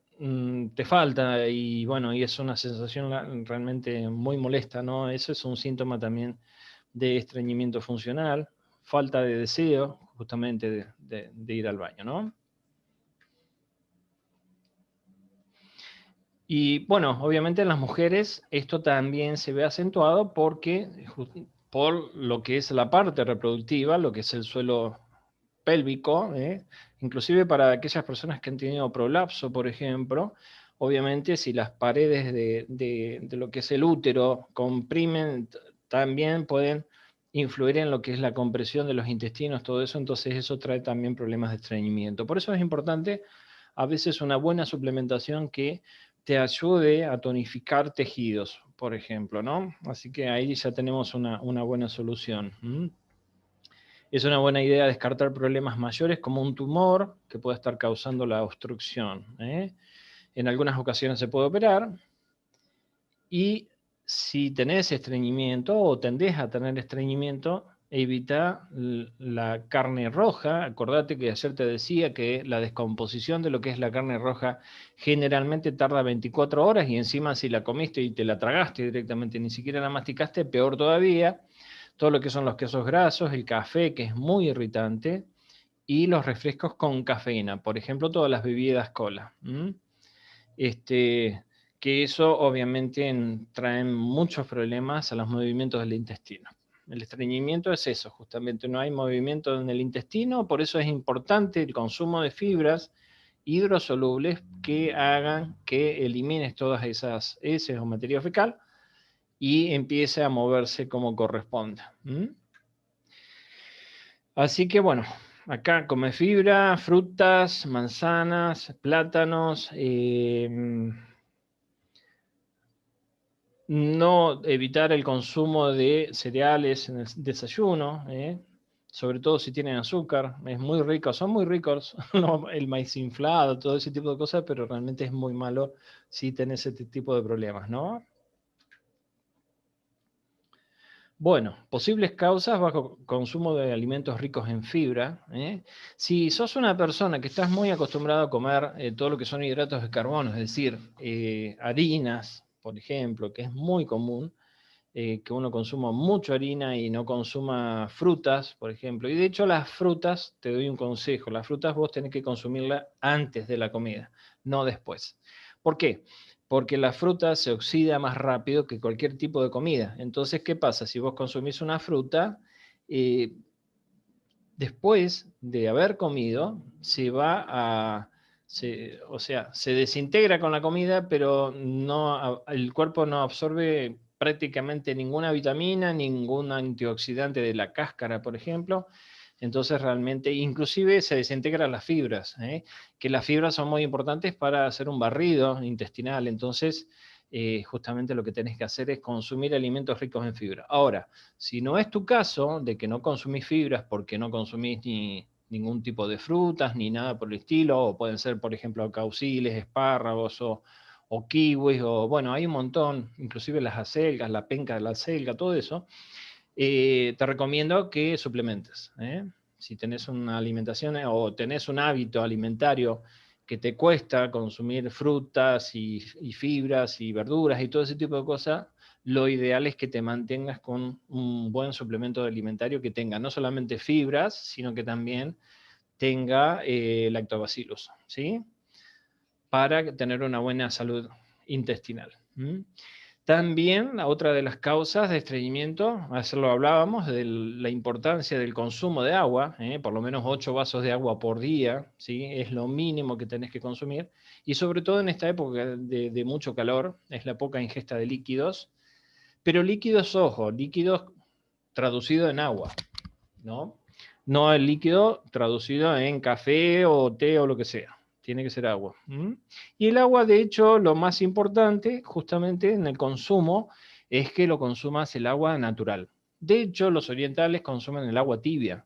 te falta, y bueno, y es una sensación realmente muy molesta, ¿no? Eso es un síntoma también de estreñimiento funcional, falta de deseo justamente de ir al baño, ¿no? Y bueno, obviamente en las mujeres esto también se ve acentuado porque por lo que es la parte reproductiva, lo que es el suelo pélvico, inclusive para aquellas personas que han tenido prolapso, por ejemplo, obviamente si las paredes de lo que es el útero comprimen, también pueden influir en lo que es la compresión de los intestinos, todo eso, entonces eso trae también problemas de estreñimiento. Por eso es importante a veces una buena suplementación que te ayude a tonificar tejidos, por ejemplo, ¿no? Así que ahí ya tenemos una buena solución. Es una buena idea descartar problemas mayores como un tumor que pueda estar causando la obstrucción. En algunas ocasiones se puede operar, y si tenés estreñimiento o tendés a tener estreñimiento, evita la carne roja. Acordate que ayer te decía que la descomposición de lo que es la carne roja generalmente tarda 24 horas, y encima si la comiste y te la tragaste directamente, ni siquiera la masticaste, peor todavía. Todo lo que son los quesos grasos, el café, que es muy irritante, y los refrescos con cafeína, por ejemplo, todas las bebidas cola. Que eso obviamente traen muchos problemas a los movimientos del intestino. El estreñimiento es eso, justamente no hay movimiento en el intestino, por eso es importante el consumo de fibras hidrosolubles que hagan que elimines todas esas heces o materia fecal y empiece a moverse como corresponde. Así que bueno, acá come fibra, frutas, manzanas, plátanos, no evitar el consumo de cereales en el desayuno, sobre todo si tienen azúcar, es muy rico, son muy ricos, el maíz inflado, todo ese tipo de cosas, pero realmente es muy malo si tenés este tipo de problemas, ¿no? Bueno, posibles causas bajo consumo de alimentos ricos en fibra. Si sos una persona que estás muy acostumbrado a comer todo lo que son hidratos de carbono, es decir, harinas, por ejemplo, que es muy común, que uno consuma mucha harina y no consuma frutas, por ejemplo. Y de hecho las frutas, te doy un consejo, las frutas vos tenés que consumirlas antes de la comida, no después. ¿Por qué? Porque la fruta se oxida más rápido que cualquier tipo de comida. Entonces, ¿qué pasa? Si vos consumís una fruta, eh, después de haber comido, se va a... o sea, se desintegra con la comida, pero no, el cuerpo no absorbe prácticamente ninguna vitamina, ningún antioxidante de la cáscara, por ejemplo. Entonces realmente, inclusive se desintegran las fibras, que las fibras son muy importantes para hacer un barrido intestinal. Entonces, justamente lo que tenés que hacer es consumir alimentos ricos en fibra. Ahora, si no es tu caso de que no consumís fibras porque no consumís ningún tipo de frutas ni nada por el estilo, o pueden ser, por ejemplo, cauciles, espárragos o kiwis, o bueno, hay un montón, inclusive las acelgas, la penca de la acelga, todo eso, te recomiendo que suplementes. Si tenés una alimentación o tenés un hábito alimentario que te cuesta consumir frutas y fibras y verduras y todo ese tipo de cosas, lo ideal es que te mantengas con un buen suplemento alimentario que tenga no solamente fibras, sino que también tenga lactobacillus, ¿sí? Para tener una buena salud intestinal. También la otra de las causas de estreñimiento, ayer lo hablábamos, de la importancia del consumo de agua, por lo menos 8 vasos de agua por día, ¿sí? Es lo mínimo que tenés que consumir, y sobre todo en esta época de mucho calor, es la poca ingesta de líquidos, pero líquidos, ojo, líquidos traducido en agua, ¿no? No el líquido traducido en café o té o lo que sea. Tiene que ser agua. Y el agua, de hecho, lo más importante justamente en el consumo es que lo consumas el agua natural. De hecho, los orientales consumen el agua tibia.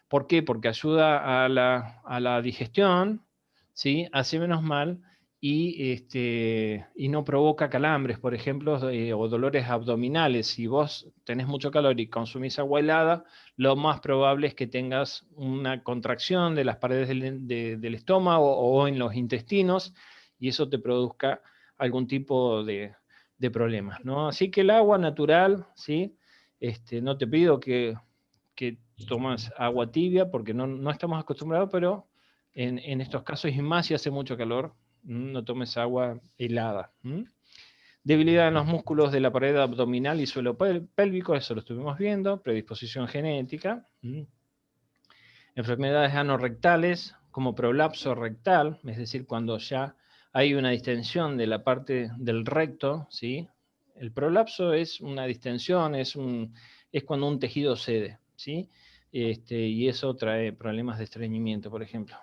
¿Por qué? Porque ayuda a la digestión, ¿sí? Hace menos mal y no provoca calambres, por ejemplo, o dolores abdominales. Si vos tenés mucho calor y consumís agua helada, lo más probable es que tengas una contracción de las paredes del estómago o en los intestinos y eso te produzca algún tipo de problemas, ¿no? Así que el agua natural, ¿sí? No te pido que tomas agua tibia porque no estamos acostumbrados, pero en estos casos, y más si hace mucho calor, no tomes agua helada. Debilidad en los músculos de la pared abdominal y suelo pélvico, eso lo estuvimos viendo, predisposición genética. Enfermedades anorrectales, como prolapso rectal, es decir, cuando ya hay una distensión de la parte del recto, ¿sí? El prolapso es una distensión, es cuando un tejido cede, ¿sí? Y eso trae problemas de estreñimiento, por ejemplo.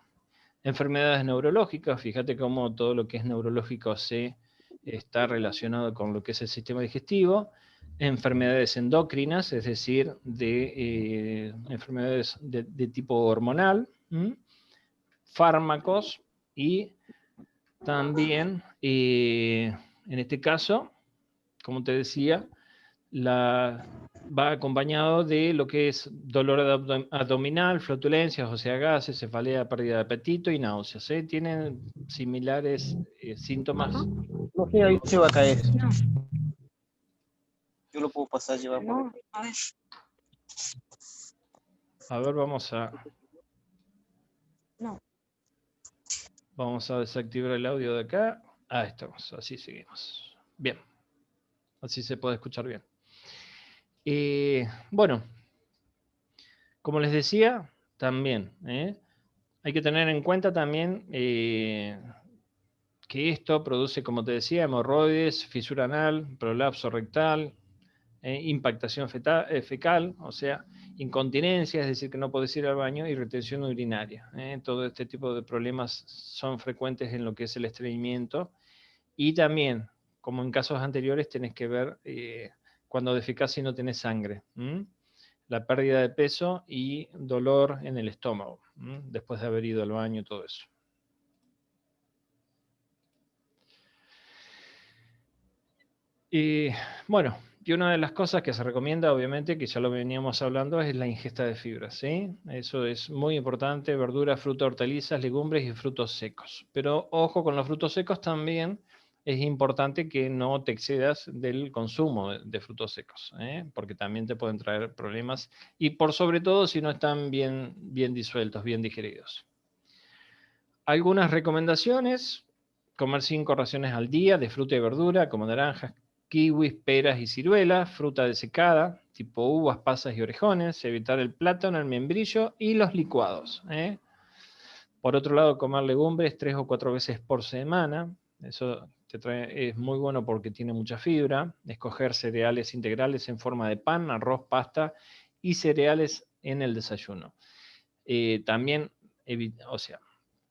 Enfermedades neurológicas, fíjate cómo todo lo que es neurológico se está relacionado con lo que es el sistema digestivo. Enfermedades endocrinas, es decir, de enfermedades de tipo hormonal, fármacos y también, en este caso, como te decía, va acompañado de lo que es dolor abdominal, flatulencias, o sea, gases, cefalea, pérdida de apetito y náuseas. Tienen similares síntomas. No sé, ahí se va a caer. No. Yo lo puedo pasar a llevar por No, a ver. A ver, vamos a No. desactivar el audio de acá. Ahí estamos, así seguimos. Bien, así se puede escuchar bien. Bueno, como les decía, también hay que tener en cuenta también que esto produce, como te decía, hemorroides, fisura anal, prolapso rectal, impactación fecal, o sea, incontinencia, es decir, que no podés ir al baño, y retención urinaria. Todo este tipo de problemas son frecuentes en lo que es el estreñimiento. Y también, como en casos anteriores, tenés que ver cuando defecás y no tenés sangre. la pérdida de peso y dolor en el estómago, después de haber ido al baño y todo eso. Y bueno, y una de las cosas que se recomienda, obviamente, que ya lo veníamos hablando, es la ingesta de fibras, ¿sí? Eso es muy importante: verduras, frutas, hortalizas, legumbres y frutos secos. Pero ojo con los frutos secos también. Es importante que no te excedas del consumo de frutos secos, porque también te pueden traer problemas, y por sobre todo si no están bien disueltos, bien digeridos. Algunas recomendaciones: comer 5 raciones al día de fruta y verdura, como naranjas, kiwis, peras y ciruelas, fruta desecada, tipo uvas, pasas y orejones, evitar el plátano, el membrillo y los licuados. Por otro lado, comer legumbres 3 o 4 veces por semana. Eso es muy bueno porque tiene mucha fibra. Escoger cereales integrales en forma de pan, arroz, pasta y cereales en el desayuno. También, o sea,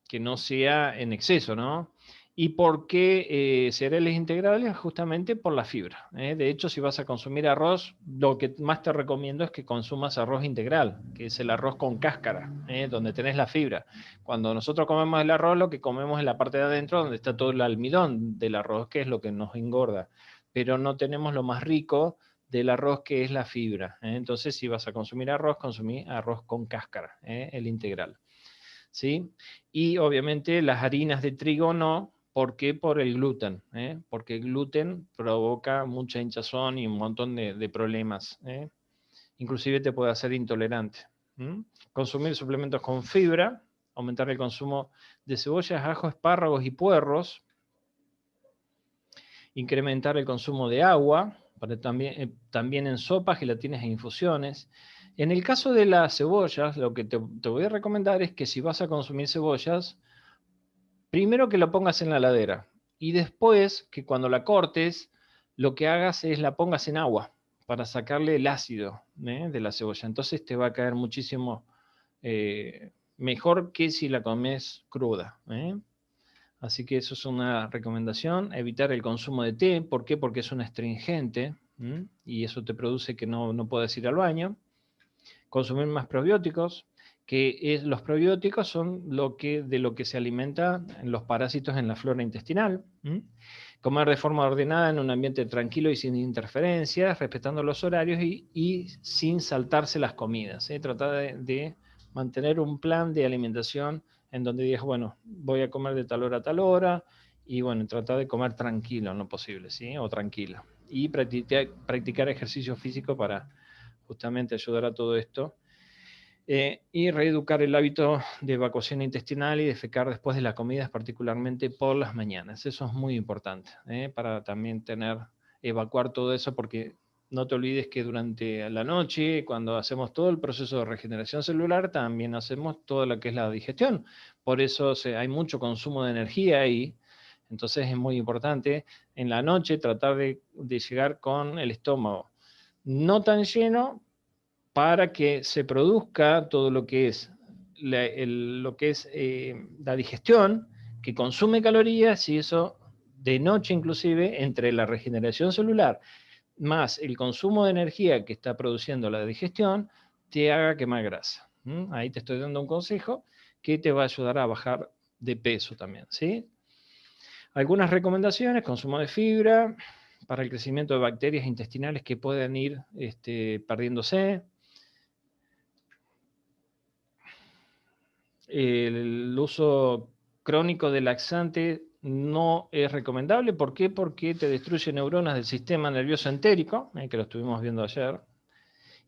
que no sea en exceso, ¿no? ¿Y por qué cereales integrales? Justamente por la fibra. De hecho, si vas a consumir arroz, lo que más te recomiendo es que consumas arroz integral, que es el arroz con cáscara, donde tenés la fibra. Cuando nosotros comemos el arroz, lo que comemos es la parte de adentro, donde está todo el almidón del arroz, que es lo que nos engorda. Pero no tenemos lo más rico del arroz, que es la fibra. Entonces, si vas a consumir arroz, consumí arroz con cáscara, el integral. ¿Sí? Y obviamente las harinas de trigo no. ¿Por qué? Por el gluten, porque el gluten provoca mucha hinchazón y un montón de problemas. Inclusive te puede hacer intolerante. Consumir suplementos con fibra, aumentar el consumo de cebollas, ajos, espárragos y puerros, incrementar el consumo de agua, también en sopas, gelatinas e infusiones. En el caso de las cebollas, lo que te voy a recomendar es que si vas a consumir cebollas, primero que la pongas en la heladera y después que cuando la cortes, lo que hagas es la pongas en agua para sacarle el ácido de la cebolla. Entonces te va a caer muchísimo mejor que si la comes cruda. Así que eso es una recomendación. Evitar el consumo de té. ¿Por qué? Porque es un astringente y eso te produce que no puedas ir al baño. Consumir más probióticos, los probióticos son de lo que se alimentan los parásitos en la flora intestinal. Comer de forma ordenada en un ambiente tranquilo y sin interferencias, respetando los horarios y sin saltarse las comidas. Tratar de mantener un plan de alimentación en donde digas, bueno, voy a comer de tal hora a tal hora, y bueno, tratar de comer tranquilo en lo posible, ¿sí? O tranquila. Y practicar ejercicio físico para justamente ayudar a todo esto. Y reeducar el hábito de evacuación intestinal y defecar después de las comidas, particularmente por las mañanas. Eso es muy importante, para también evacuar todo eso, porque no te olvides que durante la noche, cuando hacemos todo el proceso de regeneración celular, también hacemos todo lo que es la digestión. Por eso hay mucho consumo de energía ahí. Entonces es muy importante en la noche tratar de llegar con el estómago no tan lleno, para que se produzca todo lo que es la digestión, que consume calorías, y eso de noche inclusive, entre la regeneración celular más el consumo de energía que está produciendo la digestión, te haga quemar grasa. Ahí te estoy dando un consejo que te va a ayudar a bajar de peso también, ¿sí? Algunas recomendaciones: consumo de fibra para el crecimiento de bacterias intestinales que pueden ir perdiéndose. El uso crónico de laxante no es recomendable. ¿Por qué? Porque te destruye neuronas del sistema nervioso entérico, que lo estuvimos viendo ayer,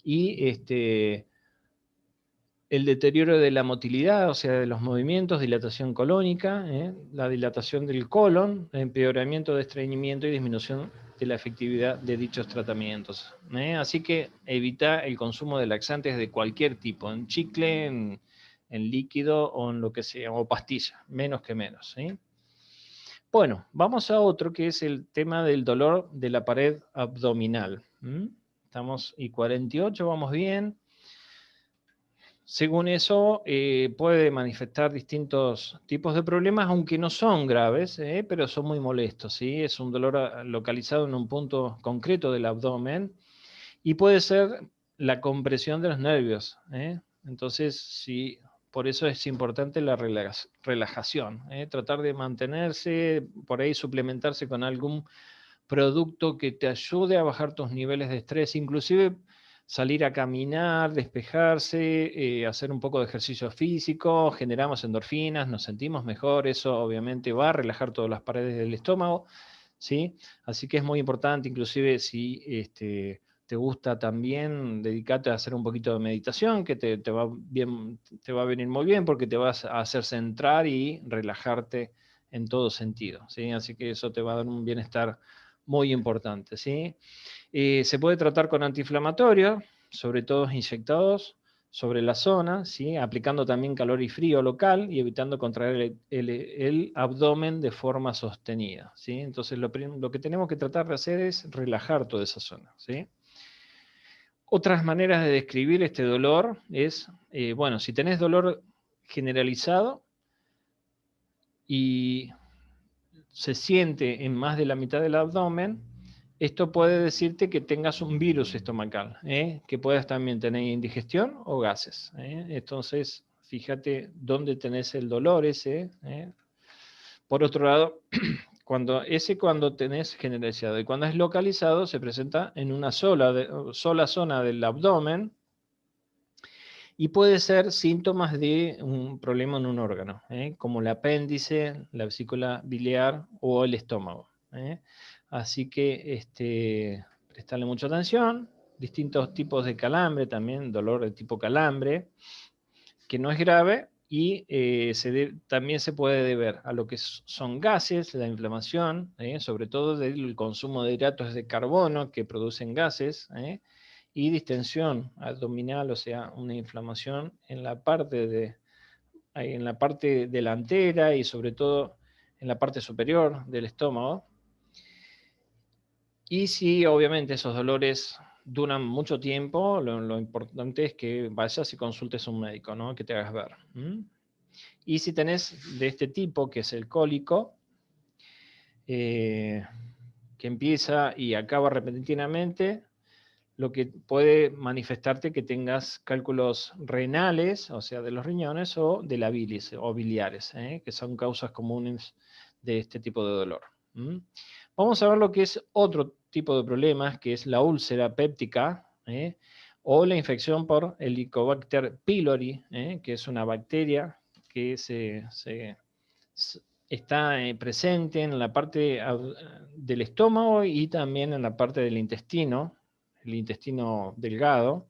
y el deterioro de la motilidad, o sea, de los movimientos, dilatación colónica, la dilatación del colon, empeoramiento de estreñimiento y disminución de la efectividad de dichos tratamientos. Así que evita el consumo de laxantes de cualquier tipo, en chicle, en líquido o en lo que sea, o pastilla, menos que menos, ¿sí? Bueno, vamos a otro, que es el tema del dolor de la pared abdominal. Estamos y 48, vamos bien. Según eso, puede manifestar distintos tipos de problemas, aunque no son graves, pero son muy molestos, ¿sí? Es un dolor localizado en un punto concreto del abdomen y puede ser la compresión de los nervios. Entonces, sí, por eso es importante la relajación. Tratar de mantenerse, por ahí suplementarse con algún producto que te ayude a bajar tus niveles de estrés, inclusive salir a caminar, despejarse, hacer un poco de ejercicio físico, generamos endorfinas, nos sentimos mejor, eso obviamente va a relajar todas las paredes del estómago, ¿sí? Así que es muy importante, inclusive si te gusta también, dedicarte a hacer un poquito de meditación, que te va a venir muy bien porque te vas a hacer centrar y relajarte en todo sentido, ¿sí? Así que eso te va a dar un bienestar muy importante, ¿sí? Se puede tratar con antiinflamatorios, sobre todo inyectados sobre la zona, ¿sí? Aplicando también calor y frío local y evitando contraer el abdomen de forma sostenida, ¿sí? Entonces lo que tenemos que tratar de hacer es relajar toda esa zona, ¿sí? Otras maneras de describir este dolor es, bueno, si tenés dolor generalizado y se siente en más de la mitad del abdomen, esto puede decirte que tengas un virus estomacal, que puedas también tener indigestión o gases. Entonces, fíjate dónde tenés el dolor ese. Por otro lado, cuando tenés generalizado y cuando es localizado se presenta en una sola zona del abdomen y puede ser síntomas de un problema en un órgano, como el apéndice, la vesícula biliar o el estómago. Así que prestarle mucha atención. Distintos tipos de calambre también, dolor de tipo calambre, que no es grave y también se puede deber a lo que son gases, la inflamación, sobre todo del consumo de hidratos de carbono que producen gases, y distensión abdominal, o sea, una inflamación en la parte delantera y sobre todo en la parte superior del estómago. Y si obviamente esos dolores duran mucho tiempo, lo importante es que vayas y consultes a un médico, ¿no? Que te hagas ver. Y si tenés de este tipo, que es el cólico, que empieza y acaba repentinamente, lo que puede manifestarte que tengas cálculos renales, o sea, de los riñones, o de la bilis, o biliares, que son causas comunes de este tipo de dolor. Vamos a ver lo que es otro tipo de problemas, que es la úlcera péptica, o la infección por Helicobacter pylori, que es una bacteria que está presente en la parte del estómago y también en la parte del intestino, el intestino delgado.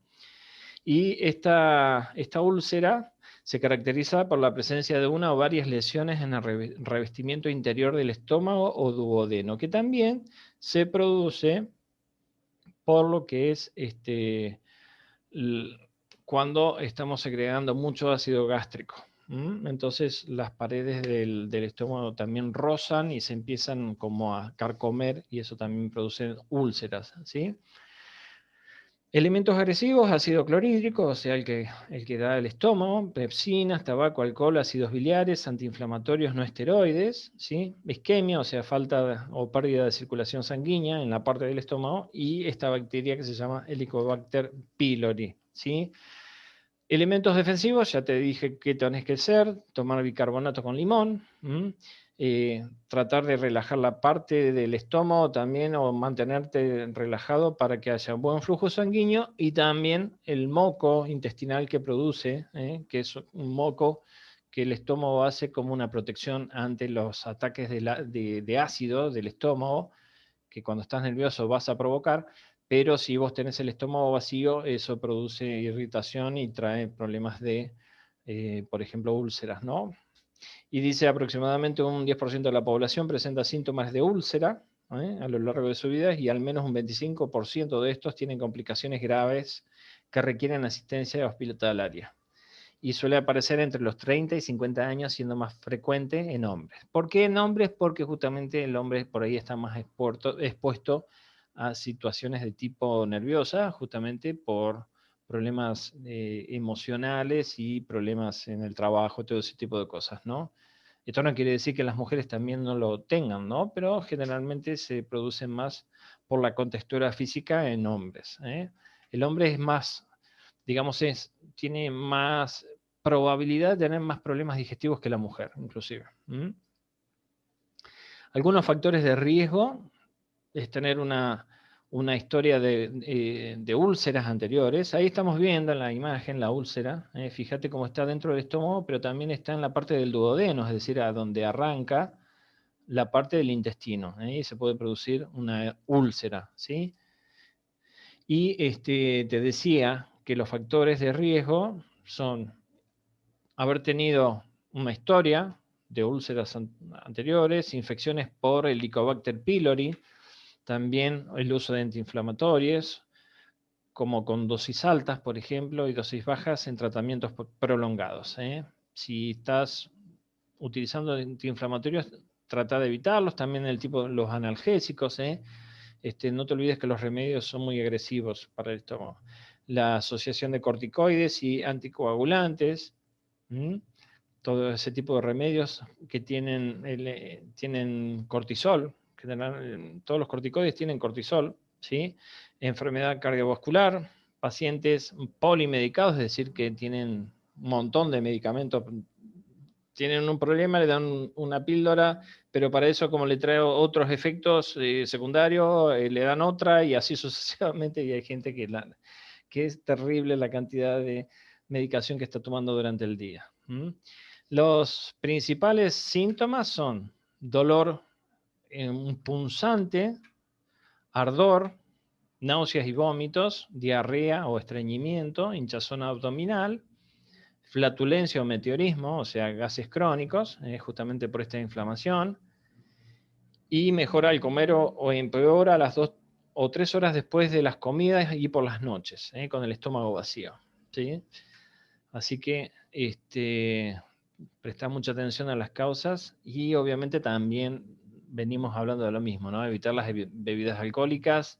Y esta úlcera se caracteriza por la presencia de una o varias lesiones en el revestimiento interior del estómago o duodeno, que también se produce por lo que es cuando estamos segregando mucho ácido gástrico. Entonces las paredes del estómago también rozan y se empiezan como a carcomer y eso también produce úlceras, ¿sí? Elementos agresivos, ácido clorhídrico, o sea, el que da el estómago, pepsinas, tabaco, alcohol, ácidos biliares, antiinflamatorios no esteroides, ¿sí? Isquemia, o sea, falta o pérdida de circulación sanguínea en la parte del estómago, y esta bacteria que se llama Helicobacter pylori, ¿sí? Elementos defensivos, ya te dije qué tenés que hacer, tomar bicarbonato con limón, tratar de relajar la parte del estómago también o mantenerte relajado para que haya un buen flujo sanguíneo y también el moco intestinal que produce, que es un moco que el estómago hace como una protección ante los ataques de ácido del estómago, que cuando estás nervioso vas a provocar, pero si vos tenés el estómago vacío, eso produce irritación y trae problemas de, por ejemplo, úlceras, ¿no? Y dice aproximadamente un 10% de la población presenta síntomas de úlcera a lo largo de su vida y al menos un 25% de estos tienen complicaciones graves que requieren asistencia hospitalaria. Y suele aparecer entre los 30 y 50 años, siendo más frecuente en hombres. ¿Por qué en hombres? Porque justamente el hombre por ahí está más expuesto a situaciones de tipo nerviosa, justamente por problemas emocionales y problemas en el trabajo, todo ese tipo de cosas, ¿no? Esto no quiere decir que las mujeres también no lo tengan, ¿no? Pero generalmente se producen más por la contextura física en hombres. El hombre es más, digamos, tiene más probabilidad de tener más problemas digestivos que la mujer, inclusive. Algunos factores de riesgo es tener una historia de úlceras anteriores. Ahí estamos viendo en la imagen la úlcera. Fíjate cómo está dentro del estómago, pero también está en la parte del duodeno, es decir, a donde arranca la parte del intestino. Y se puede producir una úlcera, ¿sí? Y te decía que los factores de riesgo son haber tenido una historia de úlceras anteriores, infecciones por el Helicobacter pylori, también el uso de antiinflamatorios, como con dosis altas, por ejemplo, y dosis bajas en tratamientos prolongados. Si estás utilizando antiinflamatorios, trata de evitarlos, también los analgésicos. No te olvides que los remedios son muy agresivos para el estómago. La asociación de corticoides y anticoagulantes, todo ese tipo de remedios que tienen cortisol, todos los corticoides tienen cortisol, ¿sí? Enfermedad cardiovascular, pacientes polimedicados, es decir, que tienen un montón de medicamentos, tienen un problema, le dan una píldora, pero para eso, como le trae otros efectos secundarios, le dan otra y así sucesivamente, y hay gente que es terrible la cantidad de medicación que está tomando durante el día. Los principales síntomas son dolor punzante, ardor, náuseas y vómitos, diarrea o estreñimiento, hinchazón abdominal, flatulencia o meteorismo, o sea, gases crónicos, justamente por esta inflamación, y mejora al comer o empeora a las 2 o 3 horas después de las comidas y por las noches, con el estómago vacío, ¿sí? Así que prestar mucha atención a las causas y obviamente también venimos hablando de lo mismo, ¿no? Evitar las bebidas alcohólicas,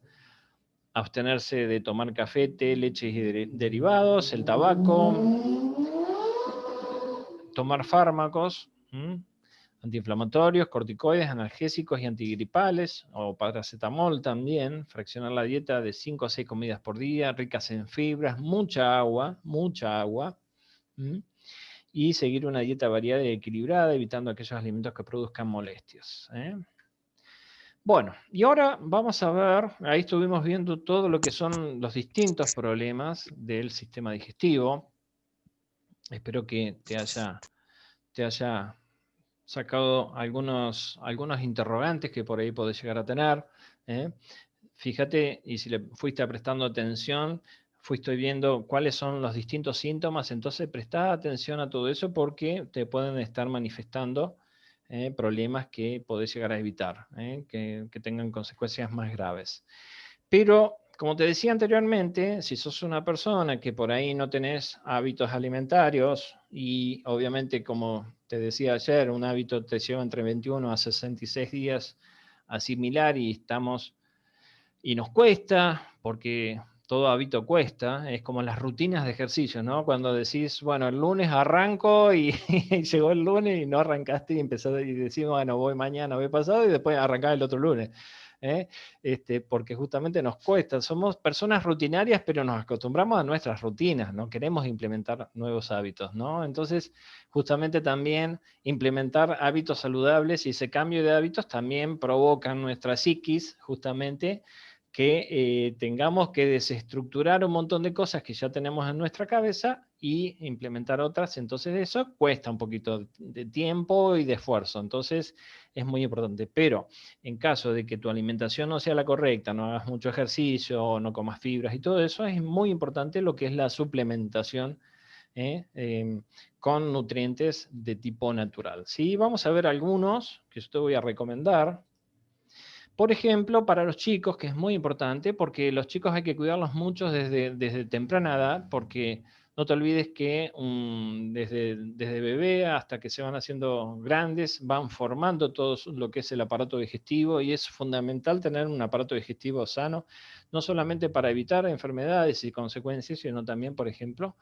abstenerse de tomar café, té, leches y derivados, el tabaco, tomar fármacos, antiinflamatorios, corticoides, analgésicos y antigripales, o paracetamol también, fraccionar la dieta de 5 a 6 comidas por día, ricas en fibras, mucha agua, y seguir una dieta variada y equilibrada, evitando aquellos alimentos que produzcan molestias. Bueno, y ahora vamos a ver, ahí estuvimos viendo todo lo que son los distintos problemas del sistema digestivo. Espero que te haya sacado algunos interrogantes que por ahí podés llegar a tener. Fíjate, y si le fuiste prestando atención, fuiste viendo cuáles son los distintos síntomas, entonces presta atención a todo eso porque te pueden estar manifestando problemas que podés llegar a evitar, que tengan consecuencias más graves. Pero, como te decía anteriormente, si sos una persona que por ahí no tenés hábitos alimentarios y obviamente, como te decía ayer, un hábito te lleva entre 21 a 66 días asimilar y nos cuesta, porque todo hábito cuesta, es como las rutinas de ejercicio, ¿no? Cuando decís, bueno, el lunes arranco y llegó el lunes y no arrancaste y empezaste y decís, bueno, voy mañana, voy pasado y después arrancás el otro lunes. Porque justamente nos cuesta, somos personas rutinarias, pero nos acostumbramos a nuestras rutinas, no queremos implementar nuevos hábitos, ¿no? Entonces, justamente también implementar hábitos saludables y ese cambio de hábitos también provoca en nuestra psiquis, justamente, que tengamos que desestructurar un montón de cosas que ya tenemos en nuestra cabeza y implementar otras, entonces eso cuesta un poquito de tiempo y de esfuerzo, entonces es muy importante, pero en caso de que tu alimentación no sea la correcta, no hagas mucho ejercicio, no comas fibras y todo eso, es muy importante lo que es la suplementación con nutrientes de tipo natural. ¿Sí? Vamos a ver algunos que yo te voy a recomendar. Por ejemplo, para los chicos, que es muy importante, porque los chicos hay que cuidarlos mucho desde temprana edad, porque no te olvides que desde bebé hasta que se van haciendo grandes, van formando todo lo que es el aparato digestivo y es fundamental tener un aparato digestivo sano, no solamente para evitar enfermedades y consecuencias, sino también, por ejemplo,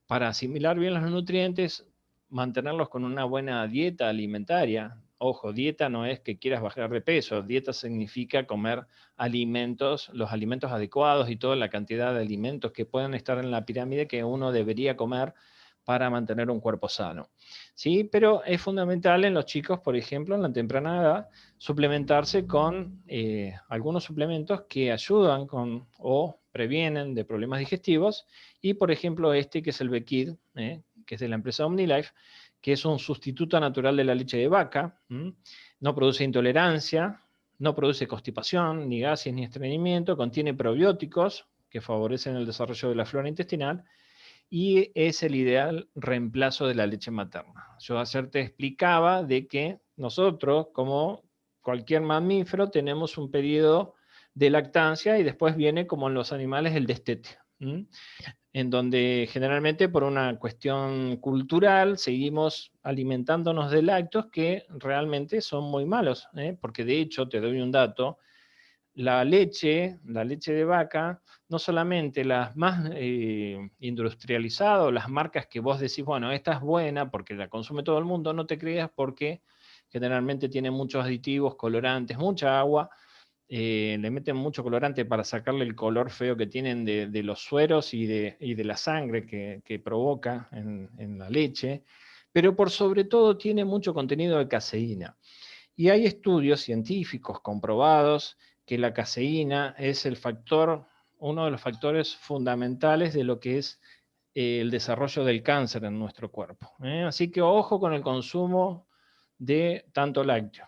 para asimilar bien los nutrientes, mantenerlos con una buena dieta alimentaria, Ojo, dieta no es que quieras bajar de peso, dieta significa comer alimentos, los alimentos adecuados y toda la cantidad de alimentos que puedan estar en la pirámide que uno debería comer para mantener un cuerpo sano. ¿Sí? Pero es fundamental en los chicos, por ejemplo, en la temprana edad, suplementarse con algunos suplementos que ayudan con o previenen de problemas digestivos, y por ejemplo este que es el Bekid, que es de la empresa OmniLife, que es un sustituto natural de la leche de vaca, no produce intolerancia, no produce constipación, ni gases, ni estreñimiento, contiene probióticos que favorecen el desarrollo de la flora intestinal, y es el ideal reemplazo de la leche materna. Yo ayer te explicaba de que nosotros, como cualquier mamífero, tenemos un periodo de lactancia y después viene, como en los animales, el destete, en donde generalmente por una cuestión cultural seguimos alimentándonos de lácteos que realmente son muy malos, porque de hecho, te doy un dato, la leche de vaca, no solamente las más industrializadas, las marcas que vos decís, bueno, esta es buena porque la consume todo el mundo, no te creas, porque generalmente tiene muchos aditivos, colorantes, mucha agua, le meten mucho colorante para sacarle el color feo que tienen de los sueros y de la sangre que provoca en la leche, pero por sobre todo tiene mucho contenido de caseína. Y hay estudios científicos comprobados que la caseína es uno de los factores fundamentales de lo que es el desarrollo del cáncer en nuestro cuerpo. Así que ojo con el consumo de tanto lácteo.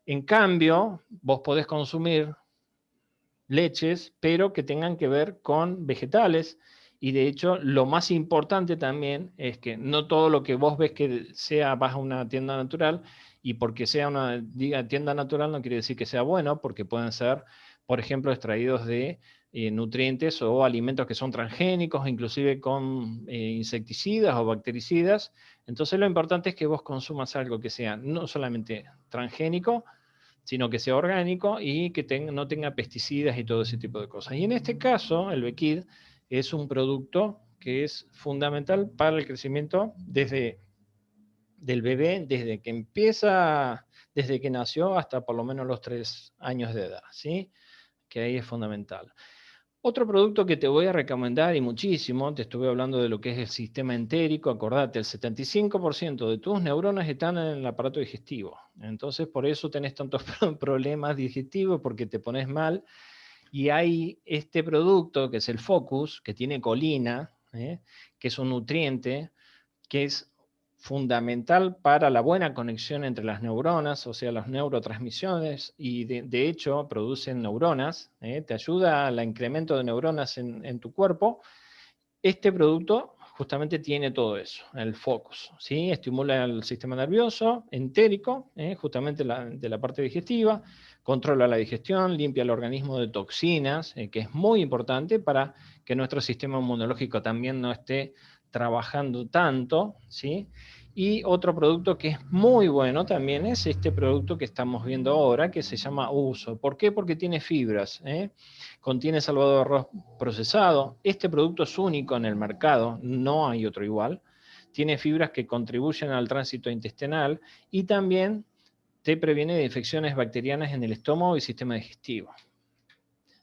En cambio, vos podés consumir leches, pero que tengan que ver con vegetales. Y de hecho, lo más importante también es que no todo lo que vos ves que vas a una tienda natural, y porque sea una tienda natural no quiere decir que sea bueno, porque pueden ser, por ejemplo, extraídos de nutrientes o alimentos que son transgénicos, inclusive con insecticidas o bactericidas. Entonces lo importante es que vos consumas algo que sea no solamente transgénico, sino que sea orgánico y que no tenga pesticidas y todo ese tipo de cosas. Y en este caso, el Bekid es un producto que es fundamental para el crecimiento del bebé, desde que nació hasta por lo menos los 3 años de edad, ¿sí? Que ahí es fundamental. Otro producto que te voy a recomendar, y muchísimo, te estuve hablando de lo que es el sistema entérico. Acordate, el 75% de tus neuronas están en el aparato digestivo. Entonces, por eso tenés tantos problemas digestivos, porque te pones mal. Y hay este producto, que es el Focus, que tiene colina, que es un nutriente, que es fundamental para la buena conexión entre las neuronas, o sea, las neurotransmisiones, y de hecho producen neuronas, te ayuda al incremento de neuronas en tu cuerpo. Este producto justamente tiene todo eso, el Focus, ¿sí? Estimula el sistema nervioso entérico, justamente de la parte digestiva, controla la digestión, limpia el organismo de toxinas, que es muy importante para que nuestro sistema inmunológico también no esté trabajando tanto, ¿sí? Y otro producto que es muy bueno también es este producto que estamos viendo ahora, que se llama Uso. ¿Por qué? Porque tiene fibras, contiene salvado de arroz procesado. Este producto es único en el mercado, no hay otro igual. Tiene fibras que contribuyen al tránsito intestinal y también te previene de infecciones bacterianas en el estómago y sistema digestivo,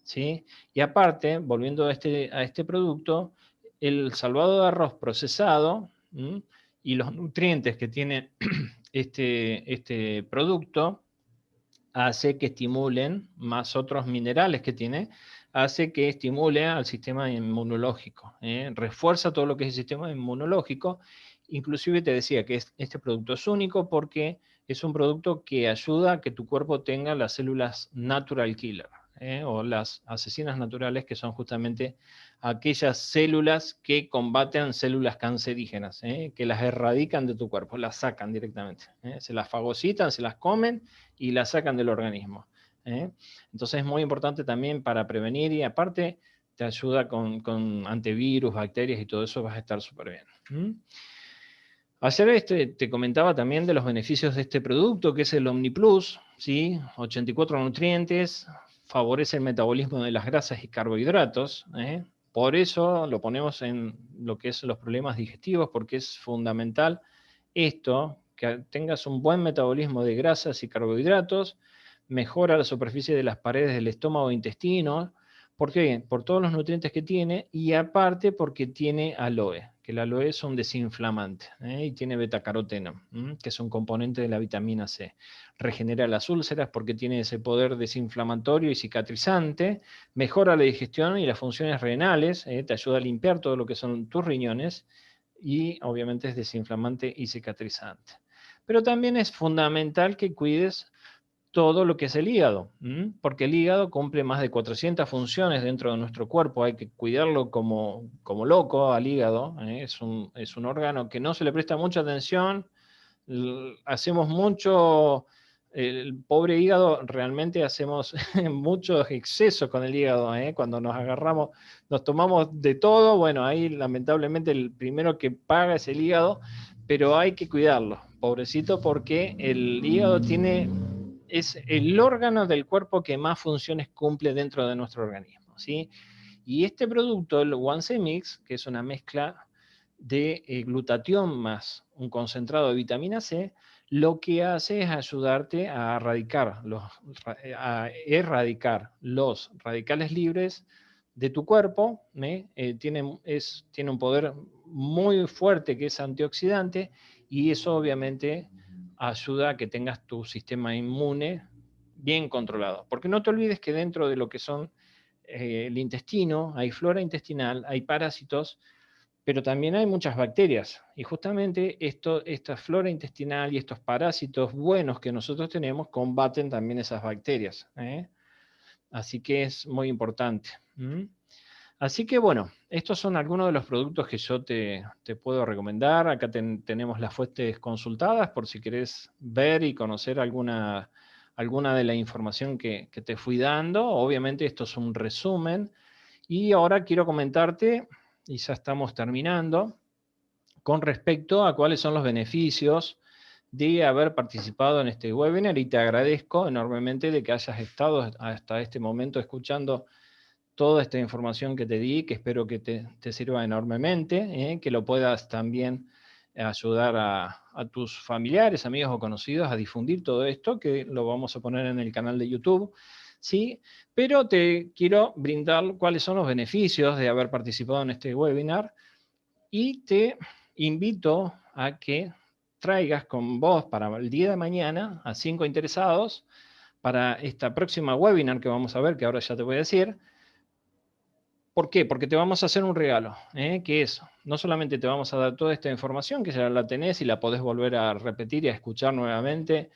¿sí? Y aparte, volviendo a este producto, el salvado de arroz procesado y los nutrientes que tiene este producto hace que estimulen, más otros minerales que tiene, hace que estimule al sistema inmunológico, refuerza todo lo que es el sistema inmunológico. Inclusive te decía que este producto es único porque es un producto que ayuda a que tu cuerpo tenga las células natural killer, o las asesinas naturales, que son justamente aquellas células que combaten células cancerígenas, que las erradican de tu cuerpo, las sacan directamente, se las fagocitan, se las comen y la sacan del organismo. Entonces es muy importante también para prevenir, y aparte te ayuda con antivirus, bacterias y todo eso, vas a estar súper bien. Ayer te comentaba también de los beneficios de este producto, que es el OmniPlus, ¿sí? 84 nutrientes, favorece el metabolismo de las grasas y carbohidratos. Por eso lo ponemos en lo que es los problemas digestivos, porque es fundamental esto, que tengas un buen metabolismo de grasas y carbohidratos, mejora la superficie de las paredes del estómago e intestino. ¿Por qué? Por todos los nutrientes que tiene y aparte porque tiene aloe, que el aloe es un desinflamante, y tiene betacaroteno, que es un componente de la vitamina C. Regenera las úlceras porque tiene ese poder desinflamatorio y cicatrizante, mejora la digestión y las funciones renales, te ayuda a limpiar todo lo que son tus riñones y obviamente es desinflamante y cicatrizante. Pero también es fundamental que cuides todo lo que es el hígado, porque el hígado cumple más de 400 funciones dentro de nuestro cuerpo, hay que cuidarlo como loco al hígado, es un órgano que no se le presta mucha atención, hacemos mucho, el pobre hígado, realmente hacemos muchos excesos con el hígado, cuando nos agarramos, nos tomamos de todo, bueno, ahí lamentablemente el primero que paga es el hígado, pero hay que cuidarlo, pobrecito, porque el hígado es el órgano del cuerpo que más funciones cumple dentro de nuestro organismo, ¿sí? Y este producto, el One C Mix, que es una mezcla de glutatión más un concentrado de vitamina C, lo que hace es ayudarte a erradicar los radicales libres de tu cuerpo, tiene un poder muy fuerte que es antioxidante y eso obviamente ayuda a que tengas tu sistema inmune bien controlado. Porque no te olvides que dentro de lo que son el intestino, hay flora intestinal, hay parásitos, pero también hay muchas bacterias. Y justamente esta flora intestinal y estos parásitos buenos que nosotros tenemos combaten también esas bacterias. Así que es muy importante. Así que bueno, estos son algunos de los productos que yo te puedo recomendar. Acá tenemos las fuentes consultadas por si querés ver y conocer alguna de la información que te fui dando. Obviamente esto es un resumen. Y ahora quiero comentarte, y ya estamos terminando, con respecto a cuáles son los beneficios de haber participado en este webinar y te agradezco enormemente de que hayas estado hasta este momento escuchando toda esta información que te di, que espero que te sirva enormemente, que lo puedas también ayudar a tus familiares, amigos o conocidos a difundir todo esto, que lo vamos a poner en el canal de YouTube, ¿sí? Pero te quiero brindar cuáles son los beneficios de haber participado en este webinar y te invito a que traigas con vos para el día de mañana a 5 interesados para esta próxima webinar que vamos a ver, que ahora ya te voy a decir. ¿Por qué? Porque te vamos a hacer un regalo, que es, no solamente te vamos a dar toda esta información, que ya la tenés y la podés volver a repetir y a escuchar nuevamente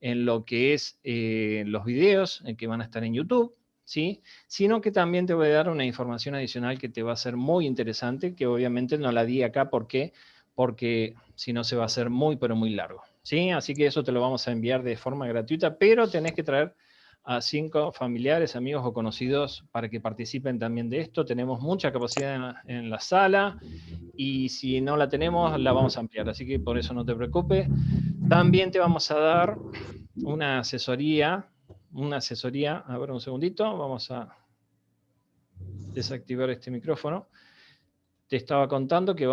en lo que es los videos que van a estar en YouTube, ¿sí? Sino que también te voy a dar una información adicional que te va a ser muy interesante, que obviamente no la di acá, ¿por qué? Porque si no se va a hacer muy, pero muy largo, ¿sí? Así que eso te lo vamos a enviar de forma gratuita, pero tenés que traer a 5 familiares, amigos o conocidos para que participen también de esto. Tenemos mucha capacidad en la sala y si no la tenemos, la vamos a ampliar. Así que por eso no te preocupes. También te vamos a dar una asesoría, a ver un segundito, vamos a desactivar este micrófono. Te estaba contando que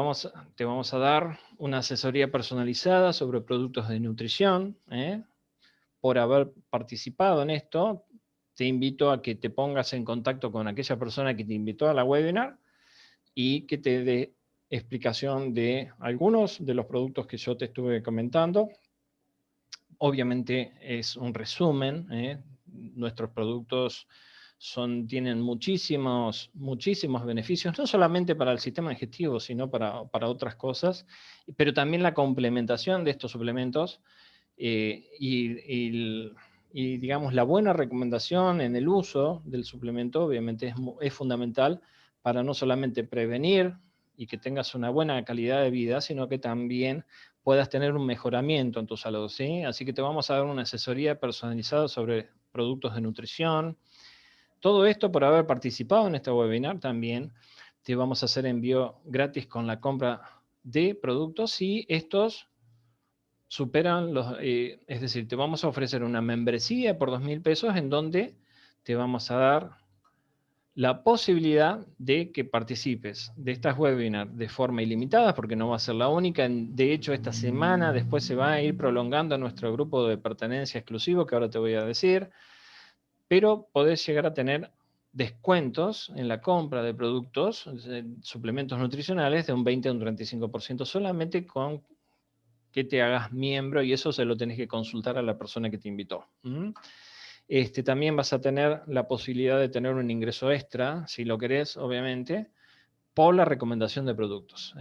te vamos a dar una asesoría personalizada sobre productos de nutrición, por haber participado en esto, te invito a que te pongas en contacto con aquella persona que te invitó a la webinar y que te dé explicación de algunos de los productos que yo te estuve comentando. Obviamente es un resumen, nuestros productos tienen muchísimos beneficios, no solamente para el sistema digestivo, sino para otras cosas, pero también la complementación de estos suplementos y digamos, la buena recomendación en el uso del suplemento obviamente es fundamental para no solamente prevenir y que tengas una buena calidad de vida, sino que también puedas tener un mejoramiento en tu salud, ¿sí? Así que te vamos a dar una asesoría personalizada sobre productos de nutrición. Todo esto por haber participado en este webinar también. Te vamos a hacer envío gratis con la compra de productos y estos superan es decir, te vamos a ofrecer una membresía por 2.000 pesos en donde te vamos a dar la posibilidad de que participes de estas webinars de forma ilimitada, porque no va a ser la única. De hecho, esta semana después se va a ir prolongando nuestro grupo de pertenencia exclusivo, que ahora te voy a decir, pero podés llegar a tener descuentos en la compra de productos, suplementos nutricionales, de un 20 a un 35% solamente con que te hagas miembro, y eso se lo tenés que consultar a la persona que te invitó. También vas a tener la posibilidad de tener un ingreso extra, si lo querés, obviamente, por la recomendación de productos.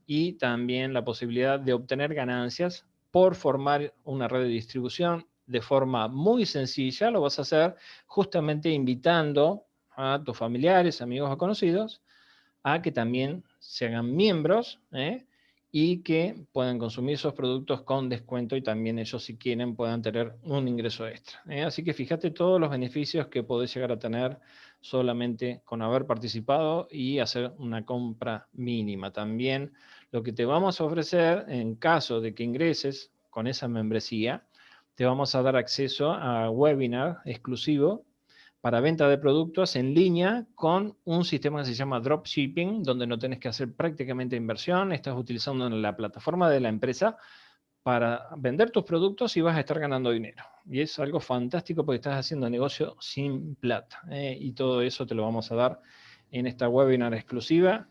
Y también la posibilidad de obtener ganancias por formar una red de distribución de forma muy sencilla. Lo vas a hacer justamente invitando a tus familiares, amigos o conocidos a que también se hagan miembros, y que puedan consumir esos productos con descuento, y también ellos, si quieren, puedan tener un ingreso extra. Así que fíjate todos los beneficios que podés llegar a tener solamente con haber participado y hacer una compra mínima. También lo que te vamos a ofrecer, en caso de que ingreses con esa membresía, te vamos a dar acceso a webinar exclusivo para venta de productos en línea con un sistema que se llama dropshipping, donde no tenés que hacer prácticamente inversión, estás utilizando la plataforma de la empresa para vender tus productos y vas a estar ganando dinero. Y es algo fantástico porque estás haciendo negocio sin plata. Y todo eso te lo vamos a dar en esta webinar exclusiva.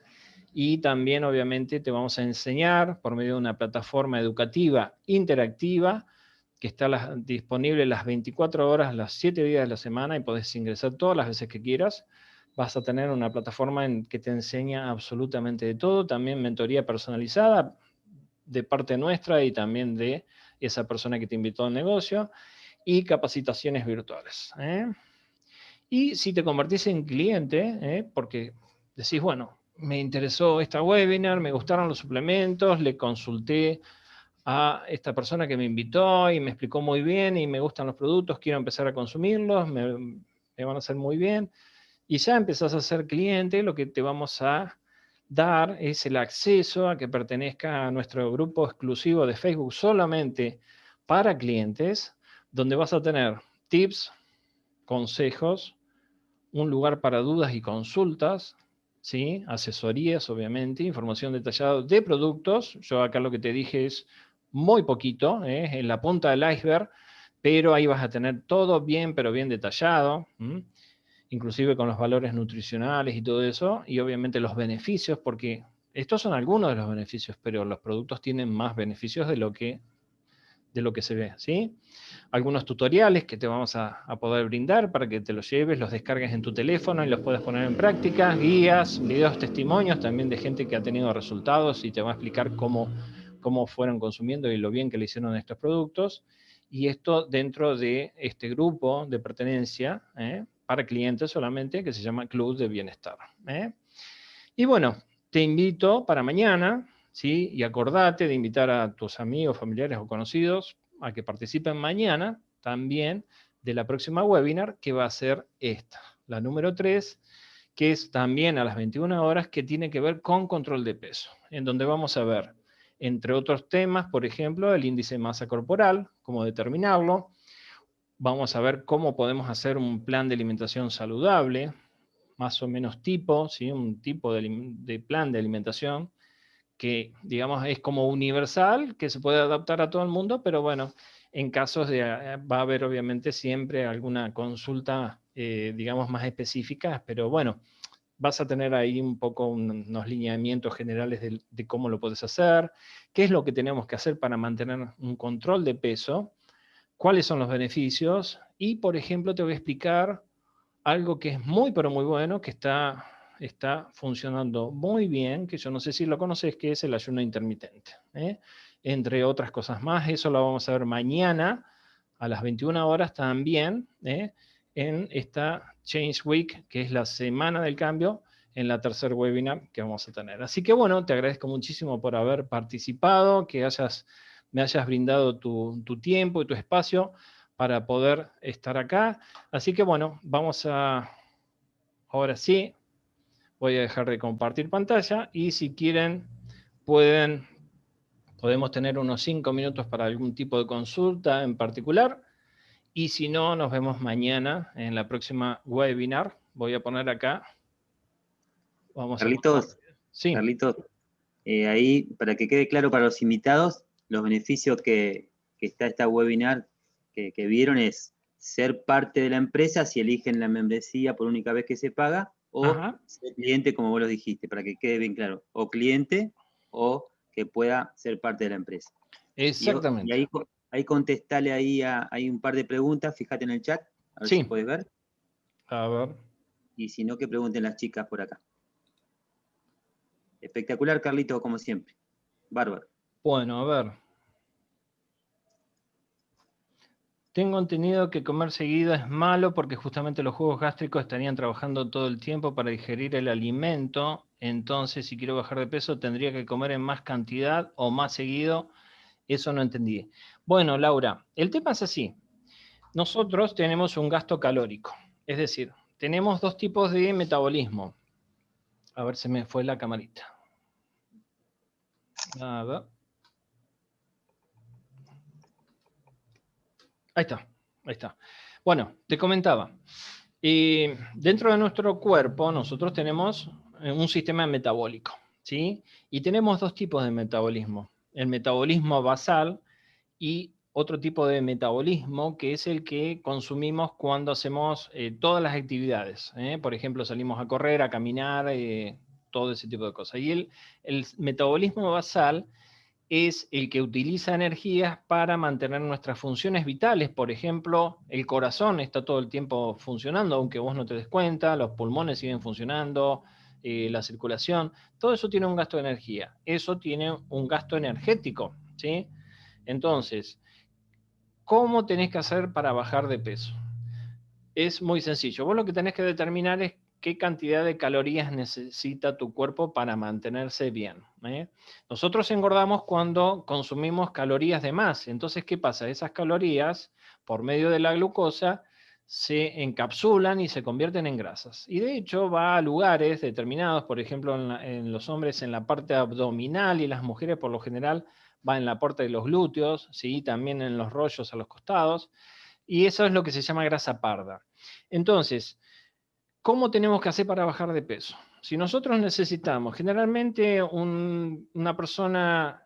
Y también, obviamente, te vamos a enseñar por medio de una plataforma educativa interactiva que está disponible las 24 horas, las 7 días de la semana, y podés ingresar todas las veces que quieras. Vas a tener una plataforma que te enseña absolutamente de todo, también mentoría personalizada de parte nuestra y también de esa persona que te invitó al negocio, y capacitaciones virtuales. Y si te convertís en cliente, porque decís, bueno, me interesó esta webinar, me gustaron los suplementos, le consulté a esta persona que me invitó y me explicó muy bien y me gustan los productos, quiero empezar a consumirlos, me van a hacer muy bien, y ya empezás a ser cliente, lo que te vamos a dar es el acceso a que pertenezca a nuestro grupo exclusivo de Facebook solamente para clientes, donde vas a tener tips, consejos, un lugar para dudas y consultas, ¿sí? Asesorías, obviamente, información detallada de productos. Yo acá lo que te dije es muy poquito, en la punta del iceberg, pero ahí vas a tener todo bien, pero bien detallado, inclusive con los valores nutricionales y todo eso, y obviamente los beneficios, porque estos son algunos de los beneficios, pero los productos tienen más beneficios de lo que se ve, ¿sí? Algunos tutoriales que te vamos a poder brindar para que te los lleves, los descargues en tu teléfono y los puedas poner en práctica, guías, videos, testimonios también de gente que ha tenido resultados y te va a explicar cómo fueron consumiendo y lo bien que le hicieron estos productos. Y esto dentro de este grupo de pertenencia, para clientes solamente, que se llama Club de Bienestar. Y bueno, te invito para mañana, ¿sí? Y acordate de invitar a tus amigos, familiares o conocidos a que participen mañana también de la próxima webinar, que va a ser esta, la número 3, que es también a las 21 horas, que tiene que ver con control de peso, en donde vamos a ver, entre otros temas, por ejemplo, el índice de masa corporal, cómo determinarlo. Vamos a ver cómo podemos hacer un plan de alimentación saludable, más o menos tipo, ¿sí? Un tipo de plan de alimentación que, digamos, es como universal, que se puede adaptar a todo el mundo, pero bueno, en casos va a haber obviamente siempre alguna consulta, digamos, más específica, pero bueno, vas a tener ahí un poco unos lineamientos generales de cómo lo puedes hacer, qué es lo que tenemos que hacer para mantener un control de peso, cuáles son los beneficios, y por ejemplo te voy a explicar algo que es muy, pero muy bueno, que está funcionando muy bien, que yo no sé si lo conoces, que es el ayuno intermitente. Entre otras cosas más, eso lo vamos a ver mañana a las 21 horas también, en esta Change Week, que es la semana del cambio, en la tercer webinar que vamos a tener. Así que bueno, te agradezco muchísimo por haber participado, que me hayas brindado tu tiempo y tu espacio para poder estar acá. Así que bueno, ahora sí, voy a dejar de compartir pantalla, y si quieren, podemos tener unos 5 minutos para algún tipo de consulta en particular, y si no, nos vemos mañana en la próxima webinar, voy a poner acá. Vamos a Carlitos, sí. Carlitos, ahí, para que quede claro para los invitados, los beneficios que está esta webinar que vieron es ser parte de la empresa si eligen la membresía por única vez que se paga, o Ajá. ser cliente, como vos lo dijiste, para que quede bien claro, o cliente, o que pueda ser parte de la empresa. Exactamente. Y ahí contestale ahí hay un par de preguntas, fíjate en el chat, a ver Sí. si puedes ver. A ver. Y si no, que pregunten las chicas por acá. Espectacular, Carlito, como siempre. Bárbaro. Bueno, a ver. Tengo entendido que comer seguido es malo porque justamente los jugos gástricos estarían trabajando todo el tiempo para digerir el alimento. Entonces, si quiero bajar de peso, tendría que comer en más cantidad o más seguido. Eso no entendí. Bueno, Laura, el tema es así. Nosotros tenemos un gasto calórico. Es decir, tenemos dos tipos de metabolismo. A ver, se me fue la camarita. A ver. Ahí está, ahí está. Bueno, te comentaba. Dentro de nuestro cuerpo nosotros tenemos un sistema metabólico, ¿sí? Y tenemos dos tipos de metabolismo. El metabolismo basal y otro tipo de metabolismo que es el que consumimos cuando hacemos todas las actividades. Por ejemplo, salimos a correr, a caminar, todo ese tipo de cosas. Y el metabolismo basal es el que utiliza energías para mantener nuestras funciones vitales. Por ejemplo, el corazón está todo el tiempo funcionando, aunque vos no te des cuenta, los pulmones siguen funcionando, la circulación, todo eso tiene un gasto de energía. Eso tiene un gasto energético, ¿sí? Entonces, ¿cómo tenés que hacer para bajar de peso? Es muy sencillo. Vos lo que tenés que determinar es qué cantidad de calorías necesita tu cuerpo para mantenerse bien. Nosotros engordamos cuando consumimos calorías de más. Entonces, ¿qué pasa? Esas calorías, por medio de la glucosa, se encapsulan y se convierten en grasas. Y de hecho va a lugares determinados, por ejemplo, en los hombres en la parte abdominal y las mujeres por lo general va en la parte de los glúteos, ¿sí? También en los rollos a los costados. Y eso es lo que se llama grasa parda. Entonces, ¿cómo tenemos que hacer para bajar de peso? Si nosotros necesitamos, generalmente una persona,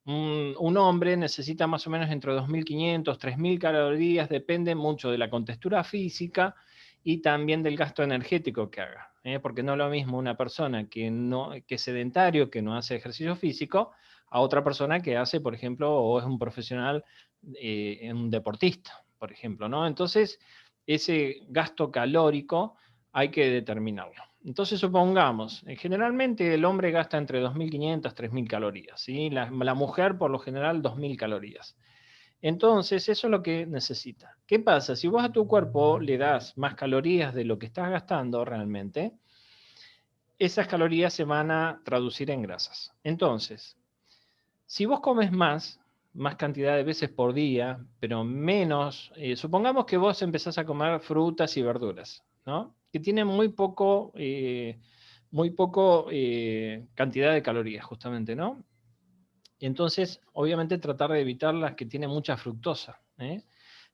un hombre necesita más o menos entre 2.500, 3.000 calorías, depende mucho de la contextura física y también del gasto energético que haga. Porque no es lo mismo una persona que es sedentario, que no hace ejercicio físico, a otra persona que hace, por ejemplo, o es un profesional, un deportista, por ejemplo, ¿no? Entonces, ese gasto calórico hay que determinarlo. Entonces, supongamos, generalmente el hombre gasta entre 2.500 3.000 calorías, ¿sí? La mujer, por lo general, 2.000 calorías. Entonces, eso es lo que necesita. ¿Qué pasa? Si vos a tu cuerpo le das más calorías de lo que estás gastando realmente, esas calorías se van a traducir en grasas. Entonces, si vos comes más cantidad de veces por día, pero menos, supongamos que vos empezás a comer frutas y verduras, ¿no? Que tienen muy poco cantidad de calorías, justamente, ¿no? Entonces, obviamente tratar de evitar las que tienen mucha fructosa, ¿eh?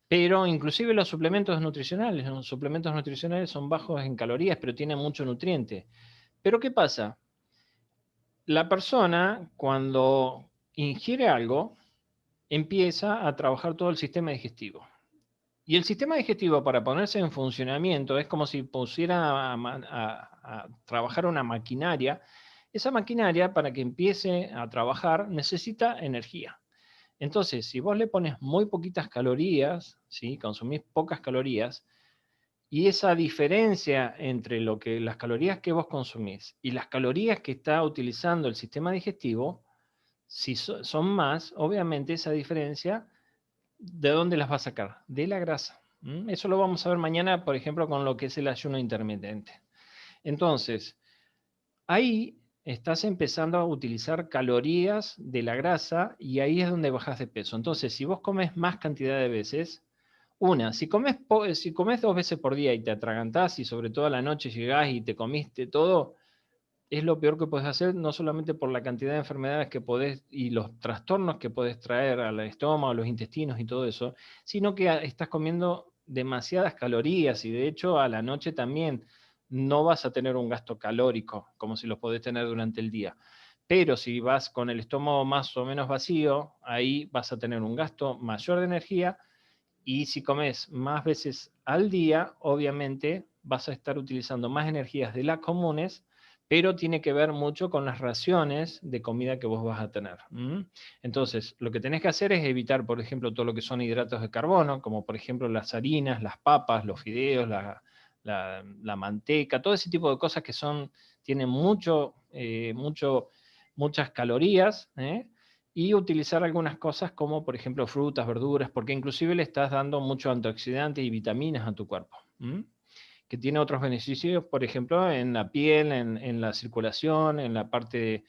Pero inclusive los suplementos nutricionales son bajos en calorías, pero tienen mucho nutriente. Pero ¿qué pasa? La persona, cuando ingiere algo, empieza a trabajar todo el sistema digestivo. Y el sistema digestivo, para ponerse en funcionamiento, es como si pusiera a trabajar una maquinaria. Esa maquinaria, para que empiece a trabajar, necesita energía. Entonces, si vos le pones muy poquitas calorías, ¿sí? Consumís pocas calorías, y esa diferencia entre las calorías que vos consumís y las calorías que está utilizando el sistema digestivo, si son más, obviamente esa diferencia, ¿de dónde las va a sacar? De la grasa. Eso lo vamos a ver mañana, por ejemplo, con lo que es el ayuno intermitente. Entonces, ahí estás empezando a utilizar calorías de la grasa y ahí es donde bajas de peso. Entonces, si vos comes más cantidad de veces, si comes 2 veces por día y te atragantás y sobre todo a la noche llegás y te comiste todo, es lo peor que puedes hacer, no solamente por la cantidad de enfermedades que podés y los trastornos que podés traer al estómago, a los intestinos y todo eso, sino que estás comiendo demasiadas calorías y de hecho a la noche también no vas a tener un gasto calórico como si lo podés tener durante el día. Pero si vas con el estómago más o menos vacío, ahí vas a tener un gasto mayor de energía, y si comes más veces al día, obviamente vas a estar utilizando más energías de las comunes, pero tiene que ver mucho con las raciones de comida que vos vas a tener. Entonces, lo que tenés que hacer es evitar, por ejemplo, todo lo que son hidratos de carbono, como por ejemplo las harinas, las papas, los fideos, la manteca, todo ese tipo de cosas que tienen muchas calorías, y utilizar algunas cosas como, por ejemplo, frutas, verduras, porque inclusive le estás dando mucho antioxidantes y vitaminas a tu cuerpo, que tiene otros beneficios, por ejemplo, en la piel, en la circulación, en la parte,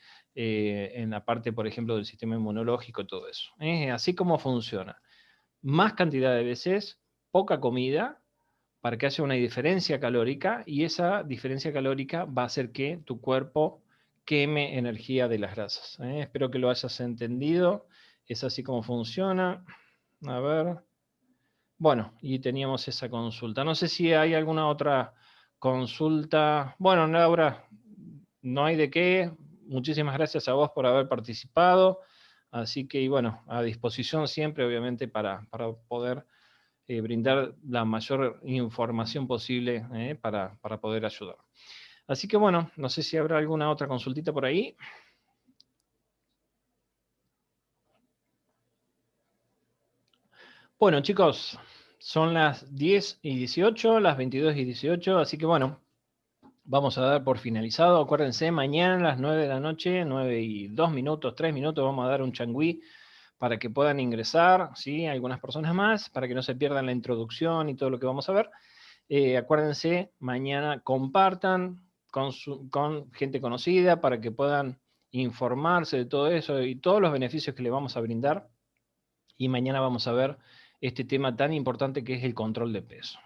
por ejemplo, del sistema inmunológico, todo eso. Así como funciona. Más cantidad de veces, poca comida, para que haya una diferencia calórica, y esa diferencia calórica va a hacer que tu cuerpo queme energía de las grasas. Espero que lo hayas entendido. Es así como funciona. A ver. Bueno, y teníamos esa consulta. No sé si hay alguna otra consulta. Bueno, Laura, no hay de qué. Muchísimas gracias a vos por haber participado. Así que, y bueno, a disposición siempre, obviamente, para poder brindar la mayor información posible, para poder ayudar. Así que bueno, no sé si habrá alguna otra consultita por ahí. Bueno, chicos, son las 10:18, las 22:18, así que bueno, vamos a dar por finalizado. Acuérdense, mañana a las 9 de la noche, 9:02, 3 minutos, vamos a dar un changüí para que puedan ingresar, ¿sí? Algunas personas más, para que no se pierdan la introducción y todo lo que vamos a ver. Acuérdense, mañana compartan con gente conocida para que puedan informarse de todo eso y todos los beneficios que le vamos a brindar. Y mañana vamos a ver este tema tan importante que es el control de peso.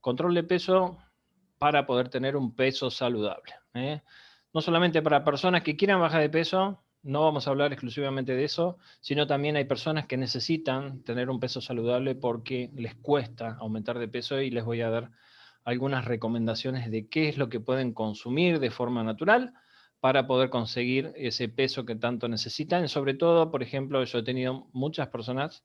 Control de peso para poder tener un peso saludable. No solamente para personas que quieran bajar de peso, no vamos a hablar exclusivamente de eso, sino también hay personas que necesitan tener un peso saludable porque les cuesta aumentar de peso, y les voy a dar algunas recomendaciones de qué es lo que pueden consumir de forma natural para poder conseguir ese peso que tanto necesitan. Sobre todo, por ejemplo, yo he tenido muchas personas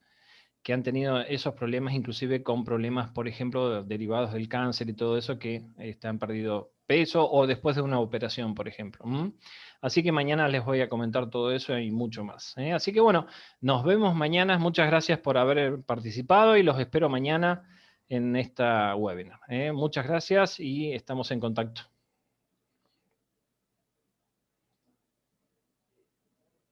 que han tenido esos problemas, inclusive con problemas, por ejemplo, derivados del cáncer y todo eso, que han perdido peso o después de una operación, por ejemplo. Así que mañana les voy a comentar todo eso y mucho más. Así que bueno, nos vemos mañana. Muchas gracias por haber participado y los espero mañana en esta webinar. Muchas gracias y estamos en contacto.